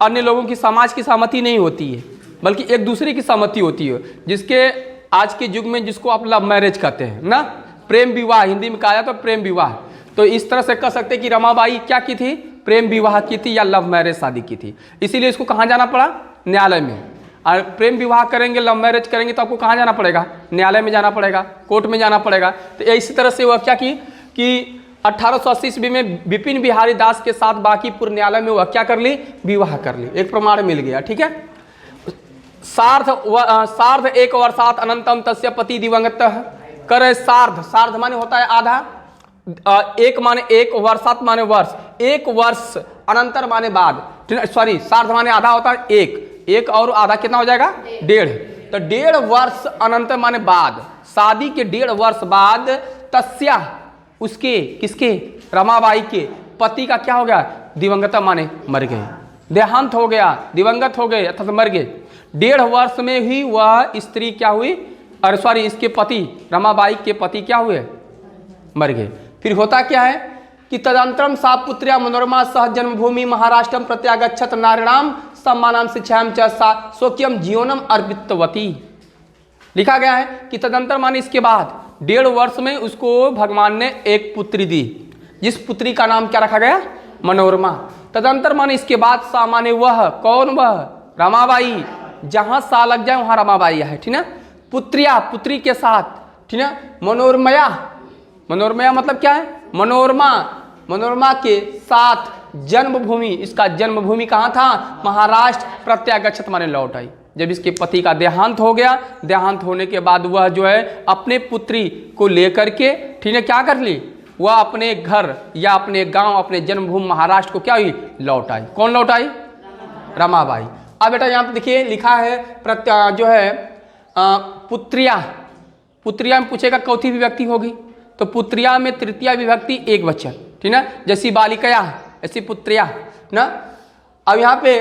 अन्य लोगों की, समाज की सहमति नहीं होती है, बल्कि एक दूसरे की सहमति होती है, जिसके आज के युग में जिसको आप लव मैरिज कहते हैं ना, प्रेम विवाह हिंदी में कहा जाता है, प्रेम विवाह। तो इस तरह से कह सकते हैं कि रमाबाई क्या की थी? प्रेम विवाह की थी या लव मैरिज शादी की थी। इसीलिए इसको कहाँ जाना पड़ा? न्यायालय में। और प्रेम विवाह करेंगे, लव मैरिज करेंगे तो आपको कहाँ जाना पड़ेगा? न्यायालय में जाना पड़ेगा, कोर्ट में जाना पड़ेगा। तो इसी तरह से वह क्या की कि 1880 ईस्वी में विपिन बिहारी दास के साथ बांकीपुर न्यायालय में वह क्या कर ली? विवाह कर ली। एक प्रमाण मिल गया, ठीक है। सार्ध एक वर्षात अनंतम तस्य पति दिवंगत करे। सार्ध माने होता है आधा, एक माने एक, वर्षात माने वर्ष, एक वर्ष, अनंतर माने बाद, सॉरी सार्ध माने आधा होता है एक और आधा कितना हो जाएगा? 1.5। तो 1.5 वर्ष, अनंतर माने बाद, शादी के 1.5 वर्ष बाद तस्या उसके, किसके? रमाबाई के पति का क्या हो गया? दिवंगत माने मर गए, देहांत हो गया, दिवंगत हो गए अर्थात मर गए। 1.5 वर्ष में ही वह स्त्री क्या हुई? अरे सॉरी, इसके पति, रमाबाई के पति क्या हुए? मर गए। फिर होता क्या है कि तदंतरम सा पुत्र्या मनोरमा सह जन्मभूमि महाराष्ट्रम प्रत्यागच्छत नारिणाम सम्मानाम शिक्षाम च स्वकीयम जीवनम अर्पितवती। लिखा गया है कि तदंतर माने इसके बाद 1.5 वर्ष में उसको भगवान ने एक पुत्री दी, जिस पुत्री का नाम क्या रखा गया? मनोरमा। तदंतर माने इसके बाद सा माने वह, कौन वह? रमाबाई। जहां सा लग जाए वहां रमाबाई है, ठीक ना। पुत्रिया, पुत्री के साथ, ठीक ना। मनोरमया, मनोरमया मतलब क्या है? मनोरमा के साथ जन्मभूमि, इसका जन्मभूमि कहाँ था? महाराष्ट्र प्रत्यागच्छत माने लौट आई। जब इसके पति का देहांत हो गया, देहांत होने के बाद वह जो है अपने पुत्री को लेकर के, ठीक है, क्या कर ली? वह अपने घर या अपने गांव, अपने जन्मभूमि महाराष्ट्र को क्या हुई? लौट आई। कौन लौट आई? रमाबाई। अब बेटा यहाँ पे देखिए लिखा है जो है पुत्रिया, पुत्रिया में पूछेगा कौथी विभक्ति होगी? तो पुत्रिया में तृतीया विभक्ति एक वचन, ठीक ना। जैसी बालिकया ऐसी पुत्रिया ना। अब यहाँ पे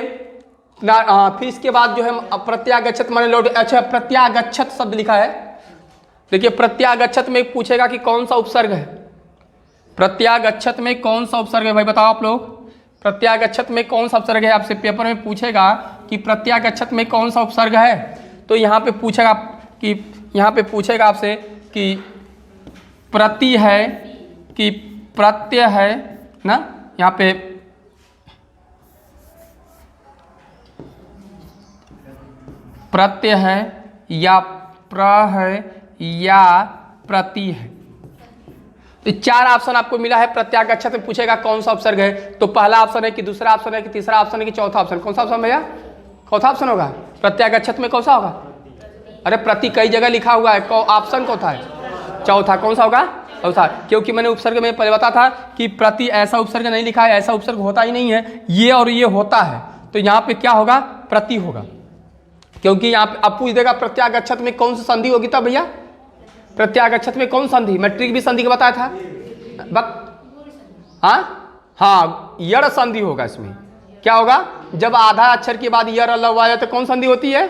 फिर इसके बाद जो है प्रत्यागच्छत माने लौट। अच्छा, प्रत्यागच्छत शब्द लिखा है। देखिए प्रत्यागच्छत में पूछेगा कि कौन सा उपसर्ग है। प्रत्यागच्छत में कौन सा उपसर्ग है भाई, बताओ आप लोग। प्रत्यागच्छत में कौन सा उपसर्ग है, आपसे पेपर में पूछेगा कि प्रत्यागच्छत में कौन सा उपसर्ग है। तो यहाँ पे पूछेगा कि यहाँ पे पूछेगा आपसे कि प्रति है कि प्रत्यय है ना। यहाँ पे प्रत्यय है या प्र है या प्रति है। तो चार ऑप्शन आपको मिला है। प्रत्यागच्छत में पूछेगा कौन सा उपसर्ग है, तो पहला ऑप्शन है कि दूसरा ऑप्शन है कि तीसरा ऑप्शन है कि चौथा ऑप्शन। कौन सा ऑप्शन भैया, चौथा ऑप्शन होगा। प्रत्यागच्छत में कौन सा होगा, अरे प्रति कई जगह लिखा हुआ है, ऑप्शन कौन सा है, चौथा। कौन सा होगा, चौथा। क्योंकि मैंने उपसर्ग में पहले बताया था कि प्रति ऐसा उपसर्ग नहीं लिखा है, ऐसा उपसर्ग होता ही नहीं है, ये और ये होता है। तो यहाँ पे क्या होगा, प्रति होगा। क्योंकि यहाँ पे अब पूछ देगा प्रत्यागच्छत में कौन सी संधि होगी, तब भैया प्रत्यागच्छत में कौन संधि, मैट्रिक भी संधि का बताया था। हाँ, यड़ संधि होगा इसमें। क्या होगा, जब आधा अक्षर के बाद यड़ लव आ जाए तो कौन संधि होती है,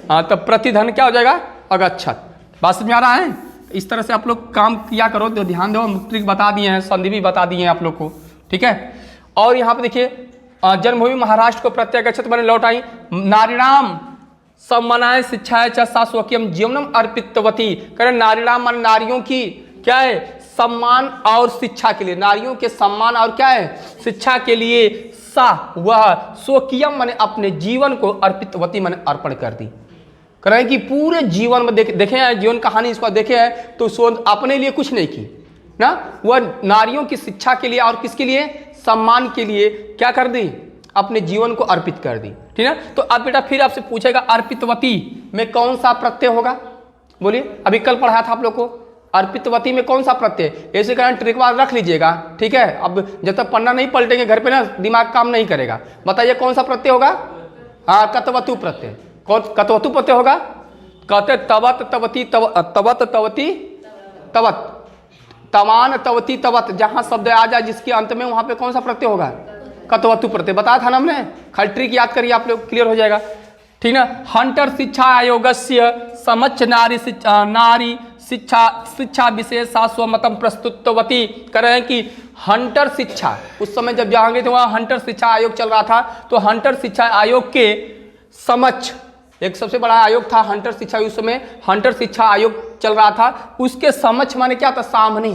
हाँ, तब प्रतिधन क्या हो जाएगा, अगच्छत। बात समझ में आ रहा है। इस तरह से आप लोग काम किया करो, तो ध्यान दो, मैट्रिक बता दिए हैं, संधि भी बता दिए हैं आप लोग को, ठीक है। और यहाँ पे देखिए जन्मभूमि महाराष्ट्र को प्रत्यागच्छत मैंने लौट आई। नारीणाम सम्मानाय शिक्षाय च सा स्वकीयम जीवनम अर्पितवती। करें नारीणाम मान नारियों की क्या है, सम्मान और शिक्षा के लिए, नारियों के सम्मान और क्या है, शिक्षा के लिए सा वह स्वकीयम माने अपने जीवन को अर्पितवती माने अर्पण कर दी। करें कि पूरे जीवन में देखे हैं, जीवन कहानी इसको देखे हैं तो सो अपने लिए कुछ नहीं की ना, वह नारियों की शिक्षा के लिए और किसके लिए, सम्मान के लिए क्या कर दी, अपने जीवन को अर्पित कर दी, ठीक है। तो अब बेटा फिर आपसे पूछेगा अर्पितवती में कौन सा प्रत्यय होगा, बोलिए। अभी कल पढ़ाया था आप लोग को, अर्पितवती में कौन सा प्रत्यय, ऐसे कारण ट्रिक बार रख लीजिएगा, ठीक है। अब जब तक पन्ना नहीं पलटेंगे घर पे ना, दिमाग काम नहीं करेगा। बताइए कौन सा प्रत्यय होगा, हाँ, कतवतु प्रत्यय। कौन कतवतु प्रत्यय होगा, कहते तवत तवती तवत तवती तवत, तवान तवती तवत, जहां शब्द आ जाए जिसके अंत में वहां पे कौन सा प्रत्यय होगा, कतवतु प्रत्यय। बताया था ना हमने, खाली ट्रिक याद करिए, आप लोग क्लियर हो जाएगा, ठीक ना। हंटर शिक्षा आयोगस्य समक्ष नारी शिक्षा विशेषा स्वमतम प्रस्तुतवती। कर रहे हैं कि हंटर शिक्षा, उस समय जब जाएंगे तो वहाँ हंटर शिक्षा आयोग चल रहा था, तो हंटर शिक्षा आयोग के समक्ष, एक सबसे बड़ा आयोग था हंटर शिक्षा, उस समय हंटर शिक्षा आयोग चल रहा था, उसके समक्ष माने क्या था, सामने।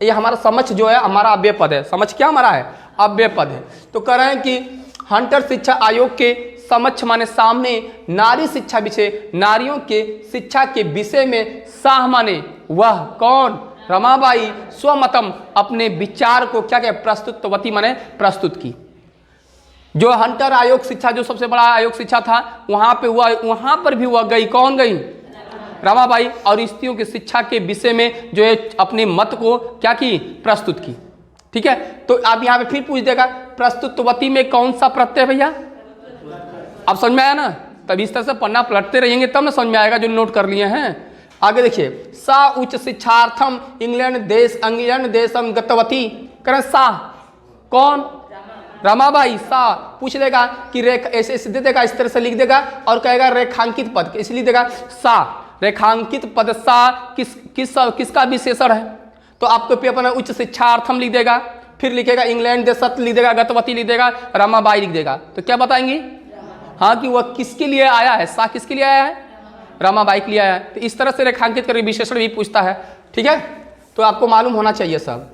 ये हमारा समक्ष जो है हमारा अव्यय पद है, समक्ष क्या हमारा है, अव्यय पद है। तो कह रहे हैं कि हंटर शिक्षा आयोग के समक्ष माने सामने, नारी शिक्षा विषय, नारियों के शिक्षा के विषय में, साह माने वह कौन, रमाबाई, स्वमतम अपने विचार को क्या क्या प्रस्तुतवती माने प्रस्तुत की। जो हंटर आयोग शिक्षा जो सबसे बड़ा आयोग शिक्षा था, वहां पे हुआ, वहां पर भी वह गई, कौन गई, रमाबाई, और स्त्रियों की शिक्षा के विषय में जो है अपने मत को क्या की, प्रस्तुत की, ठीक है। तो अब यहाँ पे फिर पूछ देगा प्रस्तुतवती में कौन सा प्रत्यय भैया, अब समझ में आया ना। तब इस तरह से पन्ना पलटते रहेंगे तब ना समझ में आएगा, जो नोट कर लिए हैं। आगे देखिए, सा उच्च शिक्षार्थम इंग्लैंड देशम गतवती। करें सा कौन, रमाबाई। सा पूछ देगा कि रेखा, ऐसे दे देगा, इस तरह से लिख देगा और कहेगा रेखांकित पद, इसलिए देगा सा रेखांकित पद, सा किसका विशेषण है। तो आपको पेपर में उच्च शिक्षार्थम लिख देगा, फिर लिखेगा इंग्लैंड देशत लिख देगा, गतवती लिख देगा, रमाबाई लिख देगा। तो क्या बताएंगे, हाँ, कि वह किसके लिए आया है, सा किसके लिए आया है, रमाबाई के लिए आया है। तो इस तरह से रेखांकित करके विशेषण भी पूछता है, ठीक है। तो आपको मालूम होना चाहिए सब।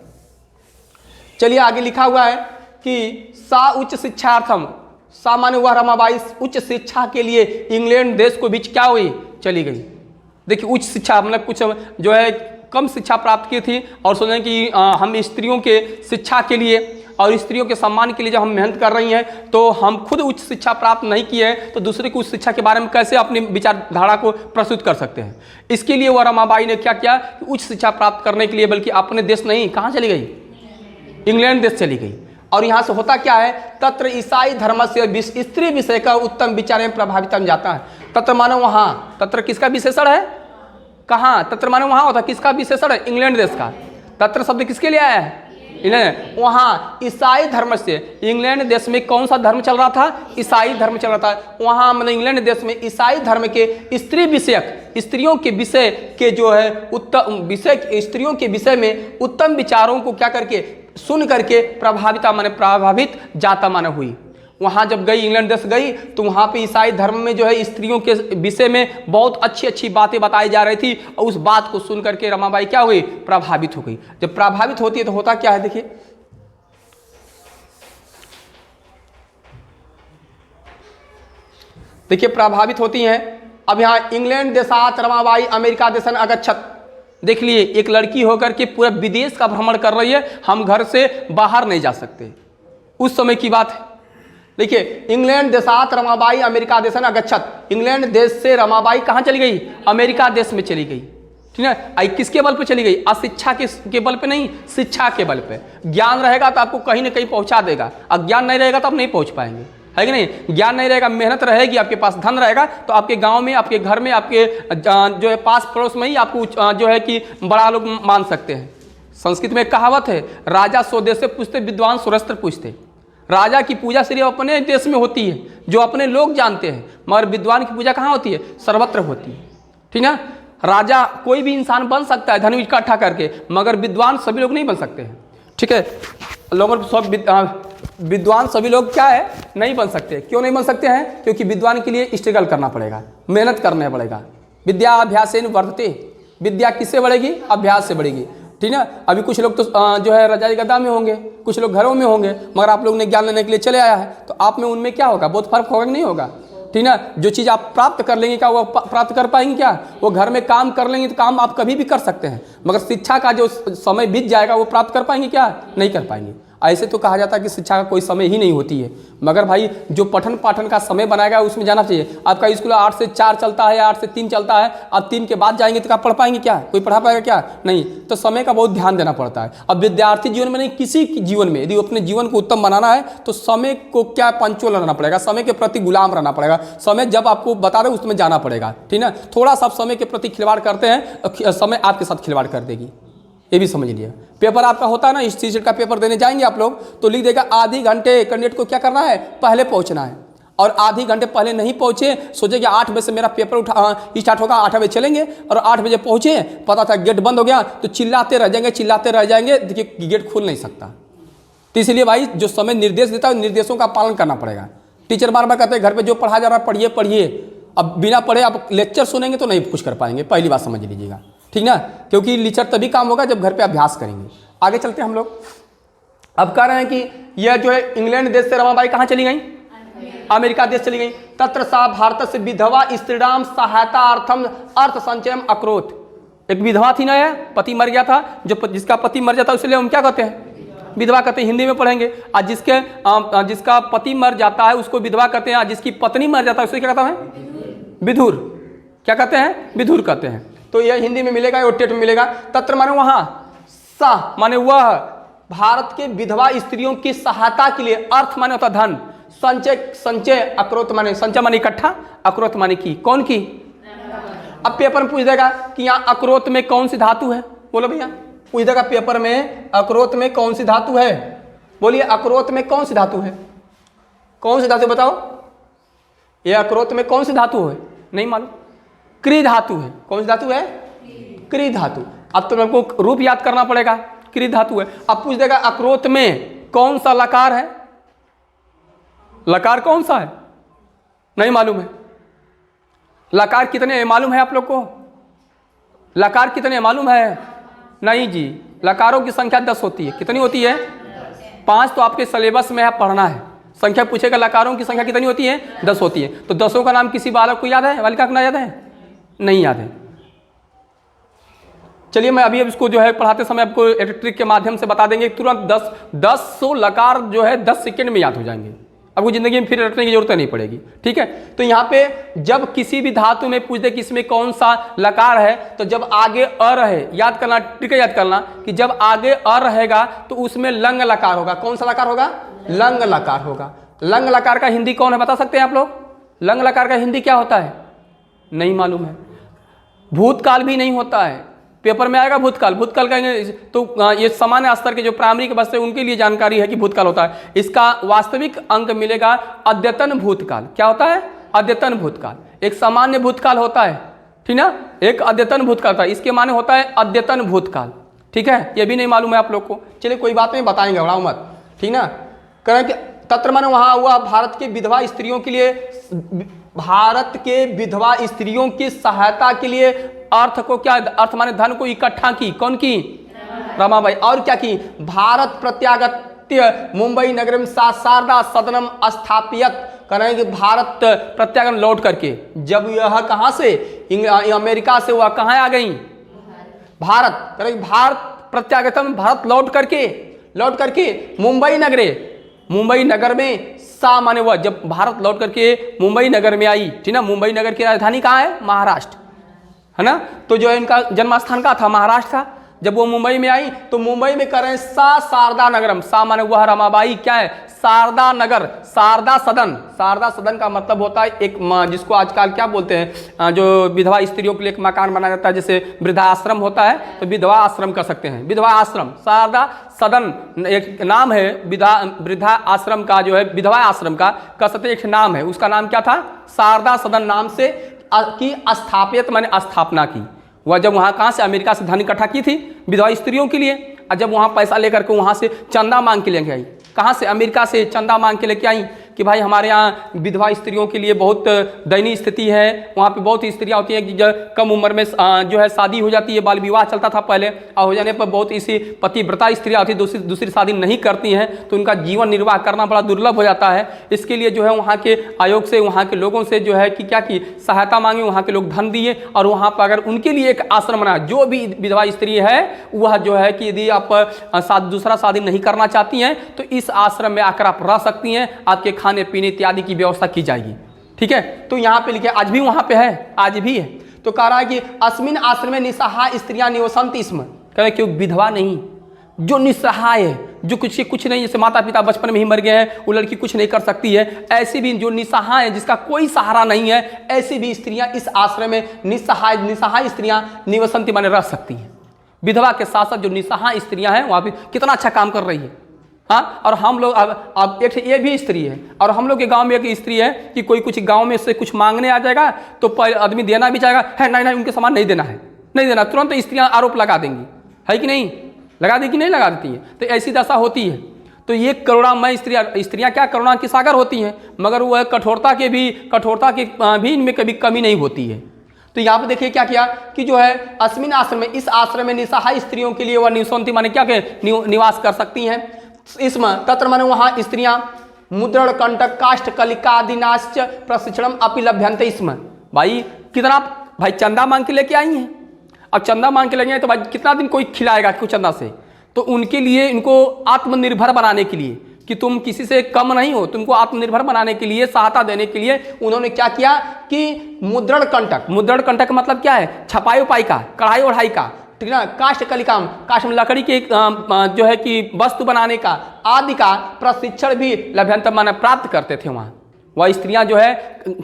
चलिए आगे लिखा हुआ है कि सा उच्च शिक्षार्थम, सा माने वह रमाबाई उच्च शिक्षा के लिए इंग्लैंड देश को बीच क्या हुई, चली गई। देखिए उच्च शिक्षा मतलब कुछ जो है कम शिक्षा प्राप्त की थी, और सोचें कि हम स्त्रियों के शिक्षा के लिए और स्त्रियों के सम्मान के लिए जब हम मेहनत कर रही हैं, तो हम खुद उच्च शिक्षा प्राप्त नहीं किए हैं, तो दूसरे को उच्च शिक्षा के बारे में कैसे अपनी विचारधारा को प्रस्तुत कर सकते हैं। इसके लिए वह रमाबाई ने क्या किया कि उच्च शिक्षा प्राप्त करने के लिए, बल्कि अपने देश नहीं, कहाँ चली गई, इंग्लैंड देश चली गई। और यहाँ से होता क्या है, तत्र ईसाई धर्म से स्त्री विषय का उत्तम विचार में प्रभावित जाता है। तत्र मानो वहाँ, तत्र किसका विशेषण है, कहाँ, तत्र मानो वहाँ होता, किसका विशेषण है, इंग्लैंड देश का। तत्र शब्द किसके लिए आया है, वहाँ ईसाई धर्म से, इंग्लैंड देश में कौन सा धर्म चल रहा था? ईसाई धर्म चल रहा था। वहाँ मतलब इंग्लैंड देश में ईसाई धर्म के स्त्री विषयक, स्त्रियों के विषय के जो है उत्तम विषय, स्त्रियों के विषय में उत्तम विचारों को क्या करके सुन करके प्रभावित जाता माने हुई। वहाँ जब गई, इंग्लैंड देश गई, तो वहाँ पे ईसाई धर्म में जो है स्त्रियों के विषय में बहुत अच्छी अच्छी बातें बताई जा रही थी, और उस बात को सुन करके रमाबाई क्या हुई? प्रभावित हो गई। जब प्रभावित होती है तो होता क्या है, देखिए देखिए प्रभावित होती हैं। अब यहाँ इंग्लैंड देशात रमाबाई अमेरिका देशन अगच्छत, देख लिए एक लड़की होकर के पूरा विदेश का भ्रमण कर रही है, हम घर से बाहर नहीं जा सकते, उस समय की बात है। देखिए इंग्लैंड देशात रमाबाई अमेरिका देशन अगच्छत, इंग्लैंड देश से रमाबाई कहाँ चली गई? अमेरिका देश में चली गई, ठीक है। आई किसके बल पे चली गई? अशिक्षा के बल पे नहीं, शिक्षा के बल पे। ज्ञान रहेगा तो आपको कहीं ना कहीं पहुंचा देगा, अज्ञान नहीं रहेगा तो आप नहीं पहुंच पाएंगे, है कि नहीं? ज्ञान नहीं रहेगा, मेहनत रहेगी, आपके पास धन रहेगा, तो आपके गांव में, आपके घर में, आपके जो है पास पड़ोस में ही आपको जो है कि बड़ा लोग मान सकते हैं। संस्कृत में कहावत है, राजा स्वदेश से पूछते, विद्वान सुरस्त्र पूछते। राजा की पूजा सिर्फ अपने देश में होती है, जो अपने लोग जानते हैं, मगर विद्वान की पूजा कहाँ होती है? सर्वत्र होती है, ठीक है। राजा कोई भी इंसान बन सकता है धन इकट्ठा करके, मगर विद्वान सभी लोग नहीं बन सकते हैं, ठीक है। लोगों सब विद्वान सभी लोग क्या है? नहीं बन सकते। क्यों नहीं बन सकते हैं? क्योंकि विद्वान के लिए स्ट्रगल करना पड़ेगा, मेहनत करना पड़ेगा। विद्या अभ्यासेन वर्धते, विद्या किससे बढ़ेगी? अभ्यास से बढ़ेगी, ठीक है। अभी कुछ लोग तो जो है रजाई गद्दा में होंगे, कुछ लोग घरों में होंगे, मगर आप लोग ने ज्ञान लेने के लिए चले आया है, तो आप में उनमें क्या होगा? बहुत फर्क होगा कि नहीं होगा, ठीक ना। जो चीज़ आप प्राप्त कर लेंगे क्या वो प्राप्त कर पाएंगे क्या? वो घर में काम कर लेंगे तो काम आप कभी भी कर सकते हैं, मगर शिक्षा का जो समय बीत जाएगा वो प्राप्त कर पाएंगे क्या? नहीं कर पाएंगे। ऐसे तो कहा जाता है कि शिक्षा का कोई समय ही नहीं होती है, मगर भाई जो पठन पाठन का समय बनाएगा उसमें जाना चाहिए। आपका स्कूल 8 से 4 चलता है, 8 से 3 चलता है, आप 3 के बाद जाएंगे तो आप पढ़ पाएंगे क्या? कोई पढ़ा पाएगा क्या? नहीं। तो समय का बहुत ध्यान देना पड़ता है। अब विद्यार्थी जीवन में नहीं, किसी जीवन में यदि अपने जीवन को उत्तम बनाना है तो समय को क्या पंचुअल रहना पड़ेगा, समय के प्रति गुलाम रहना पड़ेगा। समय जब आपको बता रहे उसमें जाना पड़ेगा, ठीक है। थोड़ा सा समय के प्रति खिलवाड़ करते हैं, समय आपके साथ खिलवाड़ कर देगी, ये भी समझ लिया। पेपर आपका होता है ना, इस चीज का पेपर देने जाएंगे आप लोग तो लिख देगा आधी घंटे कैंडिडेट को क्या करना है? पहले पहुंचना है, और आधी घंटे पहले नहीं पहुंचे, सोचे कि 8 बजे से मेरा पेपर स्टार्ट होगा, 8 बजे चलेंगे, और 8 बजे पहुंचे, पता था गेट बंद हो गया, तो चिल्लाते रह जाएंगे, देखिए गेट खुल नहीं सकता। तो इसलिए भाई जो समय निर्देश देता है निर्देशों का पालन करना पड़ेगा। टीचर बार बार कहते हैं घर पर जो पढ़ा जा रहा है पढ़िए पढ़िए, अब बिना पढ़े आप लेक्चर सुनेंगे तो नहीं कुछ कर पाएंगे, पहली बात समझ लीजिएगा, ठीक ना। क्योंकि लेक्चर तभी काम होगा जब घर पे अभ्यास करेंगे। आगे चलते हैं हम लोग। अब कह रहे हैं कि यह जो है इंग्लैंड देश से रमाबाई कहाँ चली गई? अमेरिका देश चली गई। तत्र सा भारत से विधवा स्त्रीराम सहायता अर्थम अर्थ संचयम अक्रोत। एक विधवा थी ना, पति मर गया था, जो जिसका पति मर जाता है उसलिए हम क्या कहते हैं? विधवा कहते हैं, हिंदी में पढ़ेंगे। आज जिसका पति मर जाता है उसको विधवा कहते हैं, जिसकी पत्नी मर जाता है उसे क्या कहते हैं? विधुर। क्या कहते हैं? विधुर कहते हैं। तो यह हिंदी में मिलेगा और टेट में मिलेगा। तत्र माने वहां, सा माने वह भारत के विधवा स्त्रियों की सहायता के लिए, अर्थ माने होता धन, संचय अक्रोत माने संचय माने इकट्ठा, अक्रोत माने की, कौन की? अब पेपर में पूछ देगा कि यहाँ अक्रोत में कौन सी धातु है, बोलो भैया। पूछ देगा पेपर में अक्रोत में कौन सी धातु है, बोलिए अक्रोत में कौन सी धातु है? कौन सी धातु बताओ? ये अक्रोत में कौन सी धातु है? नहीं मालूम। क्री धातु है। कौन सी धातु है? क्री धातु। अब तो हमको रूप याद करना पड़ेगा, क्री धातु है। अब पूछ देगा अक्रोत में कौन सा लकार है? लकार कौन सा है? नहीं मालूम है। लकार कितने मालूम है आप लोग को? लकार कितने मालूम है? नहीं जी, लकारों की संख्या 10 होती है। कितनी होती है? 5 तो आपके सिलेबस में है, पढ़ना है। संख्या पूछेगा लकारों की संख्या कितनी होती है? 10 होती है। तो 10 का नाम किसी बालक को याद है? बालिका को ना याद है? नहीं याद है। चलिए मैं अभी अब इसको जो है पढ़ाते समय आपको इलेक्ट्रिक के माध्यम से बता देंगे, तुरंत 10 लकार जो है 10 सेकंड में याद हो जाएंगे। आपको जिंदगी में फिर रटने की जरूरत नहीं पड़ेगी, ठीक है। तो यहाँ पे जब किसी भी धातु में पूछ दे कि इसमें कौन सा लकार है, तो जब आगे अ रहे, याद करना, ठीक है, याद करना कि जब आगे अ रहेगा तो उसमें लंग लकार होगा। कौन सा लकार होगा? लंग लकार होगा। लंग लकार का हिंदी कौन है बता सकते हैं आप लोग? लंग लकार का हिंदी क्या होता है? नहीं मालूम है। भूतकाल भी नहीं होता है, पेपर में आएगा भूतकाल, भूतकाल कहेंगे तो ये सामान्य स्तर के जो प्राइमरी के बच्चे उनके लिए जानकारी है कि भूतकाल होता है। इसका वास्तविक अंक मिलेगा अद्यतन भूतकाल। क्या होता है? अद्यतन भूतकाल। एक सामान्य भूतकाल होता है, ठीक ना, एक अद्यतन भूतकाल होता है, इसके माने होता है अद्यतन भूतकाल। ठीक है, ये भी नहीं मालूम है आप लोग को, चलिए कोई बात नहीं, बताएंगे, घबराओ मत, ठीक ना। करें कि तत्र माने वहाँ हुआ भारत के विधवा स्त्रियों के लिए, भारत के विधवा स्त्रियों की सहायता के लिए अर्थ को क्या, अर्थ माने धन को इकट्ठा की, कौन की? रमाबाई। और क्या की? भारत प्रत्यागत्य मुंबई नगर में शारदा सदनम स्थापित, करेंगे भारत प्रत्यागमन लौट करके, जब यह कहाँ से, अमेरिका से वह कहाँ आ गई? भारत, करेंगे भारत प्रत्यागतम, भारत लौट करके मुंबई नगरे, मुंबई नगर में सा माने वह, जब भारत लौट करके मुंबई नगर में आई, ठीक ना। मुंबई नगर की राजधानी कहाँ है? महाराष्ट्र, है ना। तो जो है इनका जन्म स्थान का था, महाराष्ट्र था। जब वो मुंबई में आई तो मुंबई में करें शारदा नगरम, सा माने वह रमाबाई, क्या है? शारदा नगर, शारदा सदन। शारदा सदन का मतलब होता है एक, जिसको आजकल क्या बोलते हैं, जो विधवा स्त्रियों के लिए एक मकान बनाया जाता है, जैसे वृद्धा आश्रम होता है तो विधवा आश्रम कर सकते हैं, विधवा आश्रम। शारदा सदन एक नाम है, वृद्धा आश्रम का जो है, विधवा आश्रम का कह सकते एक नाम है, उसका नाम क्या था? शारदा सदन नाम से की स्थापित, मैंने स्थापना की। वह जब वहाँ कहाँ से, अमेरिका से धन इकट्ठा की थी विधवा स्त्रियों के लिए, और जब वहाँ पैसा लेकर के वहाँ से चंदा मांग के लेके आई, कहाँ से? अमेरिका से चंदा मांग के लेके आई कि भाई हमारे यहाँ विधवा स्त्रियों के लिए बहुत दयनीय स्थिति है, वहाँ पे बहुत स्त्रियाँ होती हैं कि जो कम उम्र में जो है शादी हो जाती है, बाल विवाह चलता था पहले, और हो जाने पर बहुत इसी पतिव्रता स्त्रियाँ होती है, दूसरी शादी नहीं करती हैं, तो उनका जीवन निर्वाह करना बड़ा दुर्लभ हो जाता है। इसके लिए जो है वहाँ के आयोग से, वहाँ के लोगों से जो है कि क्या की सहायता मांगी, वहाँ के लोग धन दिए, और वहाँ पर अगर उनके लिए एक आश्रम बना, जो भी विधवा स्त्री है वह जो है कि यदि आप दूसरा शादी नहीं करना चाहती हैं तो इस आश्रम में आकर आप रह सकती हैं, आपके खाने पीने इत्यादि की व्यवस्था की जाएगी। ठीक है, तो यहाँ पे लिखे, आज भी वहाँ पे है, आज भी है। तो कह रहा है कि अस्मिन आश्रम में निसहाय स्त्रियां निवसंति स्म, कह रहे क्यों? विधवा नहीं, जो निसहाय है, जो कुछ नहीं, जैसे माता पिता बचपन में ही मर गए हैं, वो लड़की कुछ नहीं कर सकती है, ऐसी भी जो निसहाय है, जिसका कोई सहारा नहीं है, ऐसी भी स्त्रियां इस आश्रम में निसहाय स्त्रियां निवसंति माने रह सकती हैं। विधवा के साथ साथ जो निसहाय स्त्रियां हैं वहाँ पे कितना अच्छा काम कर रही है। हाँ, और हम लोग अब एक ये भी स्त्री है, और हम लोग के गांव में एक स्त्री है कि कोई कुछ गांव में से कुछ मांगने आ जाएगा तो आदमी देना भी चाहेगा, है नहीं उनके सामान नहीं देना है, नहीं देना, तुरंत स्त्रियां आरोप लगा देंगी, है कि नहीं? लगा दी कि नहीं लगा देती हैं? तो ऐसी दशा होती है। तो ये करुणामय स्त्रियां क्या करुणा की सागर होती हैं, मगर वह कठोरता की भी इनमें कभी कमी नहीं होती है। तो यहाँ पे देखिए क्या किया कि जो है अस्मिन आश्रम में, इस आश्रम में निसहाय स्त्रियों के लिए वह निवसंति माने क्या निवास कर सकती हैं। इसमें तत्र माने वहाँ स्त्रियां मुद्रण कंटक काष्ठ कलिकादिनाश्च प्रशिक्षणम अपि लभ्यन्ते इसमें। भाई कितना, भाई चंदा मांग के लेके आई हैं, अब चंदा मांग के लेके आए तो भाई कितना दिन कोई खिलाएगा कुछ चंदा से? तो उनके लिए, इनको आत्मनिर्भर बनाने के लिए कि तुम किसी से कम नहीं हो, तुमको आत्मनिर्भर बनाने के लिए, सहायता देने के लिए उन्होंने क्या किया कि मुद्रण कंटक मतलब क्या है? छपाई उपाई का, कढ़ाई ओढ़ाई का, ठीक ना, काष्ठ कलिकाम, काष्ठ में लकड़ी के जो है कि वस्तु बनाने का आदि का प्रशिक्षण भी लभ्यंत माने प्राप्त करते थे। वहाँ वह स्त्रियां जो है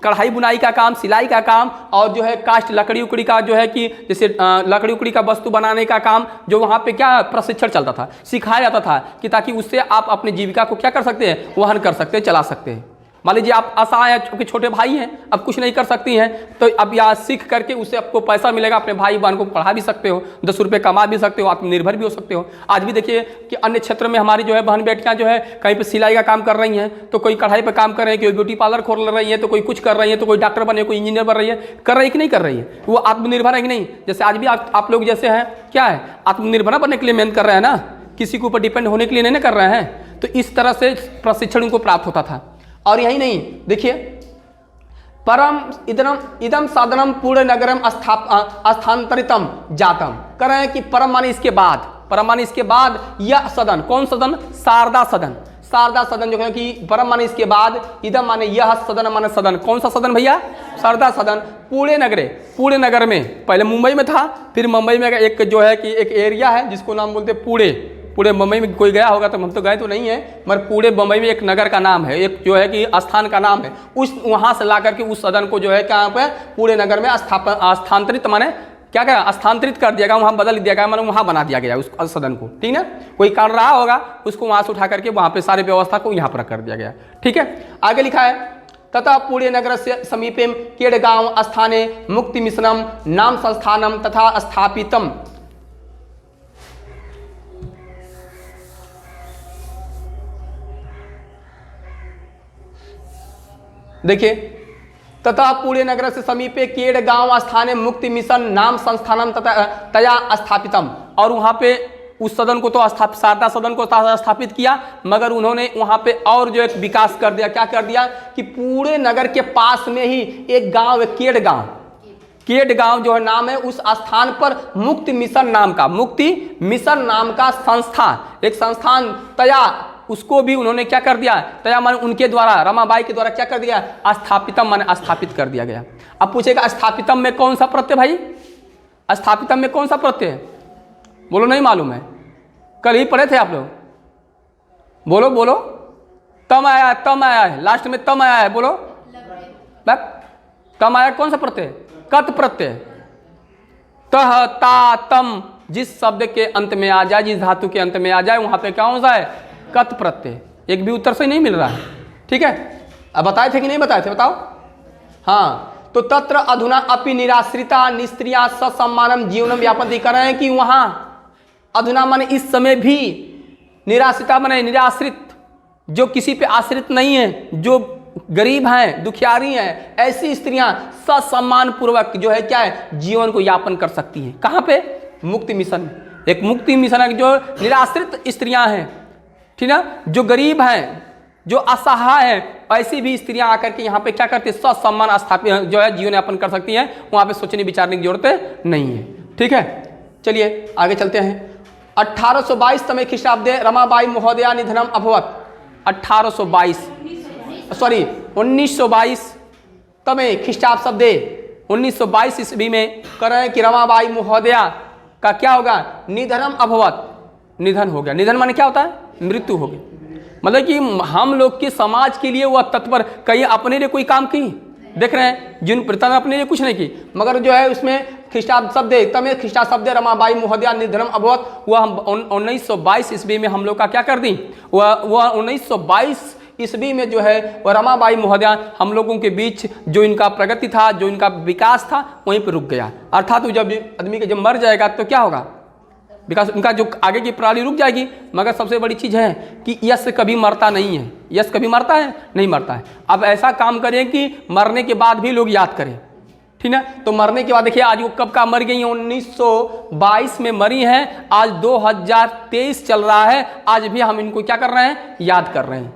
कढ़ाई बुनाई का काम, सिलाई का काम, और जो है काष्ठ लकड़ी उकड़ी का जो है कि जैसे लकड़ी उकड़ी का वस्तु बनाने का काम, जो वहाँ पे क्या प्रशिक्षण चलता था, सिखाया जाता था कि ताकि उससे आप अपनी जीविका को क्या कर सकते हैं? वहन कर सकते हैं, चला सकते हैं। मान लीजिए आप असहाय हैं, छोटे भाई हैं, अब कुछ नहीं कर सकती हैं, तो अब यहाँ सीख करके उससे आपको पैसा मिलेगा, अपने भाई बहन को पढ़ा भी सकते हो, 10 रुपये कमा भी सकते हो, आत्मनिर्भर भी हो सकते हो। आज भी देखिए कि अन्य क्षेत्र में हमारी जो है बहन बेटियाँ जो है कहीं पे सिलाई का काम कर रही हैं, तो कोई कढ़ाई पे काम कर रही है, कोई ब्यूटी पार्लर खोल रही है, तो कोई कुछ कर रही है, तो कोई डॉक्टर बने, कोई इंजीनियर बन रही है, कर रही है कि नहीं कर रही है? वो आत्मनिर्भर है कि नहीं? जैसे आज भी आप लोग जैसे हैं, क्या है, आत्मनिर्भर बनने के लिए मेहनत कर रहे हैं ना, किसी के ऊपर डिपेंड होने के लिए नहीं कर रहे हैं। तो इस तरह से प्रशिक्षण उनको प्राप्त होता था। और यही नहीं, देखिए परम इदम साधनम पूर्ण नगरम स्थानांतरितम जातम, कर रहे हैं कि परम माने इसके बाद, परम माने इसके बाद यह सदन, कौन सदन? शारदा सदन। शारदा सदन जो है कि परम माने इसके बाद, इदम माने यह सदन माने सदन, कौन सा सदन भैया? शारदा सदन। पुणे नगर में, पहले मुंबई में था, फिर मुंबई में एक जो है कि एक एरिया है जिसको नाम बोलते पुणे मुंबई में कोई गया होगा तो हम तो गए तो नहीं है, मगर पूरे मुंबई में एक नगर का नाम है, एक जो है कि स्थान का नाम है, उस वहाँ से ला करके उस सदन को जो है कहाँ पे पूरे नगर में स्थानांतरित माने क्या क्या स्थानांतरित कर दिया गया, वहाँ बदल दिया गया, मतलब वहाँ बना दिया गया उस सदन को, ठीक ना। कोई कारण रहा होगा उसको वहाँ से उठा करके वहाँ पे सारी व्यवस्था को यहाँ पर कर दिया गया, ठीक है। आगे लिखा है तथा पुणे नगर से समीपे केडगांव स्थाने मुक्ति मिशनम नाम संस्थानम तथा स्थापितम। देखिए, तथा पुणे नगर से समीपे केडगांव स्थाने मुक्ति मिशन नाम संस्थानम तथा तया स्थापितम। और वहाँ पे उस सदन को तो शारदा सदन को स्थापित किया, मगर उन्होंने वहाँ पे और जो एक विकास कर दिया। क्या कर दिया कि पुणे नगर के पास में ही एक गांव है केडगांव जो है नाम है, उस स्थान पर मुक्ति मिशन नाम का एक संस्थान तया, उसको भी उन्होंने क्या कर दिया, तया माने उनके द्वारा, रमाबाई के द्वारा क्या कर दिया, स्थापितम माने स्थापित कर दिया गया। अब पूछेगा स्थापितम में कौन सा प्रत्यय भाई, स्थापितम में कौन सा प्रत्यय, बोलो नहीं मालूम है, कल ही पढ़े थे आप लोग, बोलो बोलो। तम आया है, लास्ट में तम आया है, बोलो तम आया, कौन सा प्रत्यय, कत प्रत्यय। तह ता तम जिस शब्द के अंत में आ जाए, जिस धातु के अंत में आ जाए, वहां पे कौन सा है, कत प्रत्यय। एक भी उत्तर से नहीं मिल रहा है, ठीक है। अब बताए थे कि नहीं बताए थे, बताओ। हाँ, तो तत्र अधुना अपि निराश्रिता निस्त्रिया ससम्मानम जीवनम यापन कर रहे हैं कि वहां अधुना माने इस समय भी, निराश्रिता माने निराश्रित, जो किसी पे आश्रित नहीं है, जो गरीब हैं, दुखियारी हैं, ऐसी स्त्रियां ससम्मान पूर्वक जो है क्या है, जीवन को यापन कर सकती हैं। कहाँ पे, मुक्ति मिशन। एक मुक्ति मिशन है जो निराश्रित स्त्रियां हैं, ठीक ना, जो गरीब हैं, जो असहाय हैं, ऐसी भी स्त्रियां आकर के यहाँ पे क्या करती है, ससम्मान स्थापित जो है जीवन यापन कर सकती हैं। वहाँ पे सोचने विचारने की जरूरत नहीं है, ठीक है। चलिए आगे चलते हैं। 1822 तमे ख्रीष्टाब्दे रमाबाई महोदया निधनम अभवत। 1922 तमे ख्रीष्टाब्दे 1922 ईस्वी में कह रहे हैं कि रमाबाई महोदया का क्या होगा, निधनम अभवत, निधन हो गया। निधन माने क्या होता है, मृत्यु हो गई। मतलब कि हम लोग के समाज के लिए वह तत्पर, कहीं अपने लिए कोई काम की, देख रहे हैं जिन पिता ने अपने लिए कुछ नहीं की, मगर जो है उसमें ख्रीष्टाब्द रमाबाई महोदया निधनम अभवत, वह 1922 ईस्वी में हम लोग का क्या कर दी, वह 1922 ईस्वी में जो है वह रमाबाई महोदया हम लोगों के बीच जो इनका प्रगति था, जो इनका विकास था, वहीं पर रुक गया। अर्थात जब आदमी का जब मर जाएगा तो क्या होगा, विकास उनका जो आगे की प्रणाली रुक जाएगी। मगर सबसे बड़ी चीज़ है कि यश कभी मरता नहीं है, यश कभी मरता है नहीं मरता है। अब ऐसा काम करें कि मरने के बाद भी लोग याद करें, ठीक है। तो मरने के बाद देखिए आज वो कब का मर गई, 1922 में मरी हैं, आज 2023 चल रहा है, आज भी हम इनको क्या कर रहे हैं, याद कर रहे हैं।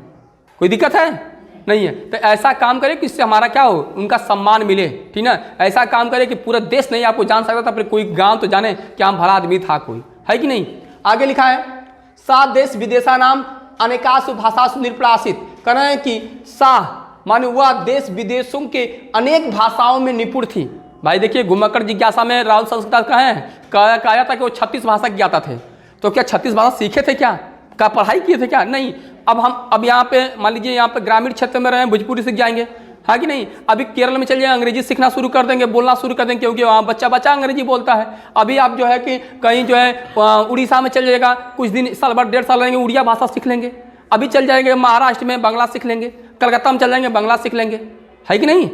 कोई दिक्कत है नहीं है। तो ऐसा काम करें कि इससे हमारा क्या हो, उनका सम्मान मिले, ठीक ना। ऐसा काम करें कि पूरा देश नहीं आपको जान सकता था, फिर कोई गांव तो जाने क्या भला आदमी था कोई, है कि नहीं। आगे लिखा है सा देश विदेशा नाम अनेकासु भाषासु निर्प्रासित। कह रहे हैं कि शाह माने वह देश विदेशों के अनेक भाषाओं में निपुण थी। भाई देखिए घुमक्कड़ जिज्ञासा में राहुल संस्कृत कहा था कि वो 36 भाषा ज्ञाता थे। तो क्या 36 भाषा सीखे थे क्या पढ़ाई किए थे क्या, नहीं। अब यहाँ पे मान लीजिए यहाँ पे ग्रामीण क्षेत्र में रहे, भोजपुरी सीख जाएंगे, है कि नहीं। अभी केरल में चल जाए, अंग्रेजी सीखना शुरू कर देंगे, बोलना शुरू कर देंगे, क्योंकि वहाँ बच्चा अंग्रेजी बोलता है। अभी आप जो है कि कहीं जो है उड़ीसा में चल जाएगा, कुछ दिन साल भर 1.5 साल रहेंगे, उड़िया भाषा सीख लेंगे। अभी चल जाएंगे महाराष्ट्र में, बांग्ला सीख लेंगे। कलकत्ता में चल जाएंगे, बांग्ला सीख लेंगे, है कि नहीं।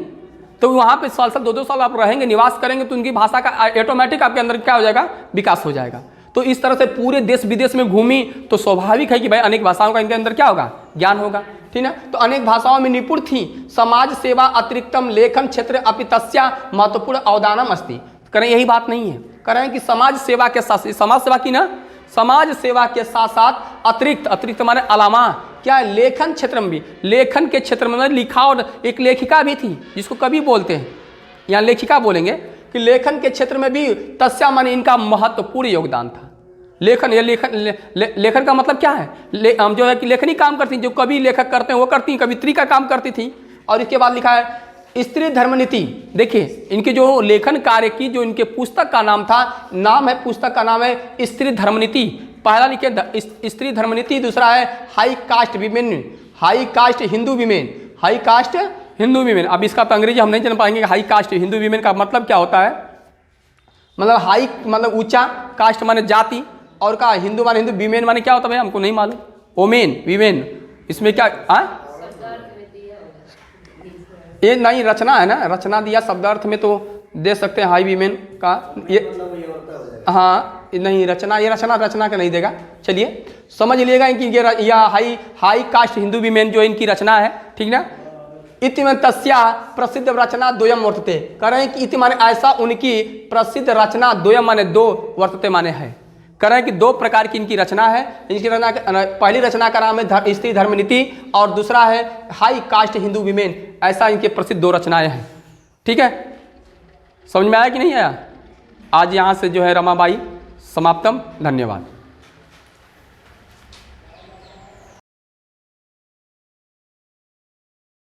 तो वहाँ पे साल 2-2 साल आप रहेंगे, निवास करेंगे, तो उनकी भाषा का ऑटोमेटिक आपके अंदर क्या हो जाएगा, विकास हो जाएगा। तो इस तरह से पूरे देश विदेश में घूमी तो स्वाभाविक है कि भाई अनेक भाषाओं का इनके अंदर क्या होगा, ज्ञान होगा, ठीक है। तो अनेक भाषाओं में निपुण थी। समाज सेवा अतिरिक्तम लेखन क्षेत्र अपि तस्या महत्वपूर्ण अवदानम अस्ति। करें यही बात नहीं है, करें कि समाज सेवा के साथ, समाज सेवा की ना, समाज सेवा के साथ साथ अतिरिक्त माने अलावा क्या है, लेखन क्षेत्र में भी, लेखन के क्षेत्र में लिखा, और एक लेखिका भी थी जिसको कवि बोलते हैं, यहाँ लेखिका बोलेंगे कि लेखन के क्षेत्र में भी तस्या माने इनका महत्वपूर्ण योगदान था। लेखन, ये लेखन का मतलब क्या है, हम जो है कि लेखनी काम करती, जो कवि लेखक करते हैं वो करती, कवित्री का काम करती थी। और इसके बाद लिखा है स्त्री धर्मनीति। देखिए इनके जो लेखन कार्य की जो इनके पुस्तक का नाम था, पुस्तक का नाम है स्त्री धर्मनीति। पहला लिखे स्त्री धर्मनीति, दूसरा है high cast women, high cast Hindu women, high cast Hindu women. अब इसका तो अंग्रेजी हम नहीं जान पाएंगे, हाई कास्ट हिंदू विमेन का मतलब क्या होता है। मतलब हाई मतलब ऊंचा, कास्ट माने जाति, और का हिंदू माने हिंदू, वीमेन माने क्या होता है भाई हमको नहीं मालूम। ओमेन, वीमेन, इसमें क्या ये नहीं रचना है ना, रचना दिया शब्दार्थ में तो दे सकते हैं हाई वीमेन का ये। हाँ नहीं रचना, ये रचना का नहीं देगा। चलिए समझ लीजिएगा कि ये हाई कास्ट हिंदू वीमेन जो इनकी रचना है, ठीक ना। इति में तस्या प्रसिद्ध रचना द्वयम वर्तते, कह रहे हैं कि इति माने ऐसा उनकी प्रसिद्ध रचना, द्वयम माने दो, वर्तते माने है, कह रहे हैं कि दो प्रकार की इनकी रचना है। इनकी रचना, पहली रचना का नाम है स्त्री धर्म नीति, और दूसरा है हाई कास्ट हिंदू वीमेन। ऐसा इनके प्रसिद्ध दो रचनाएं हैं। ठीक है, समझ में आया कि नहीं आया? आज यहाँ से जो है रमाबाई समाप्तम। धन्यवाद।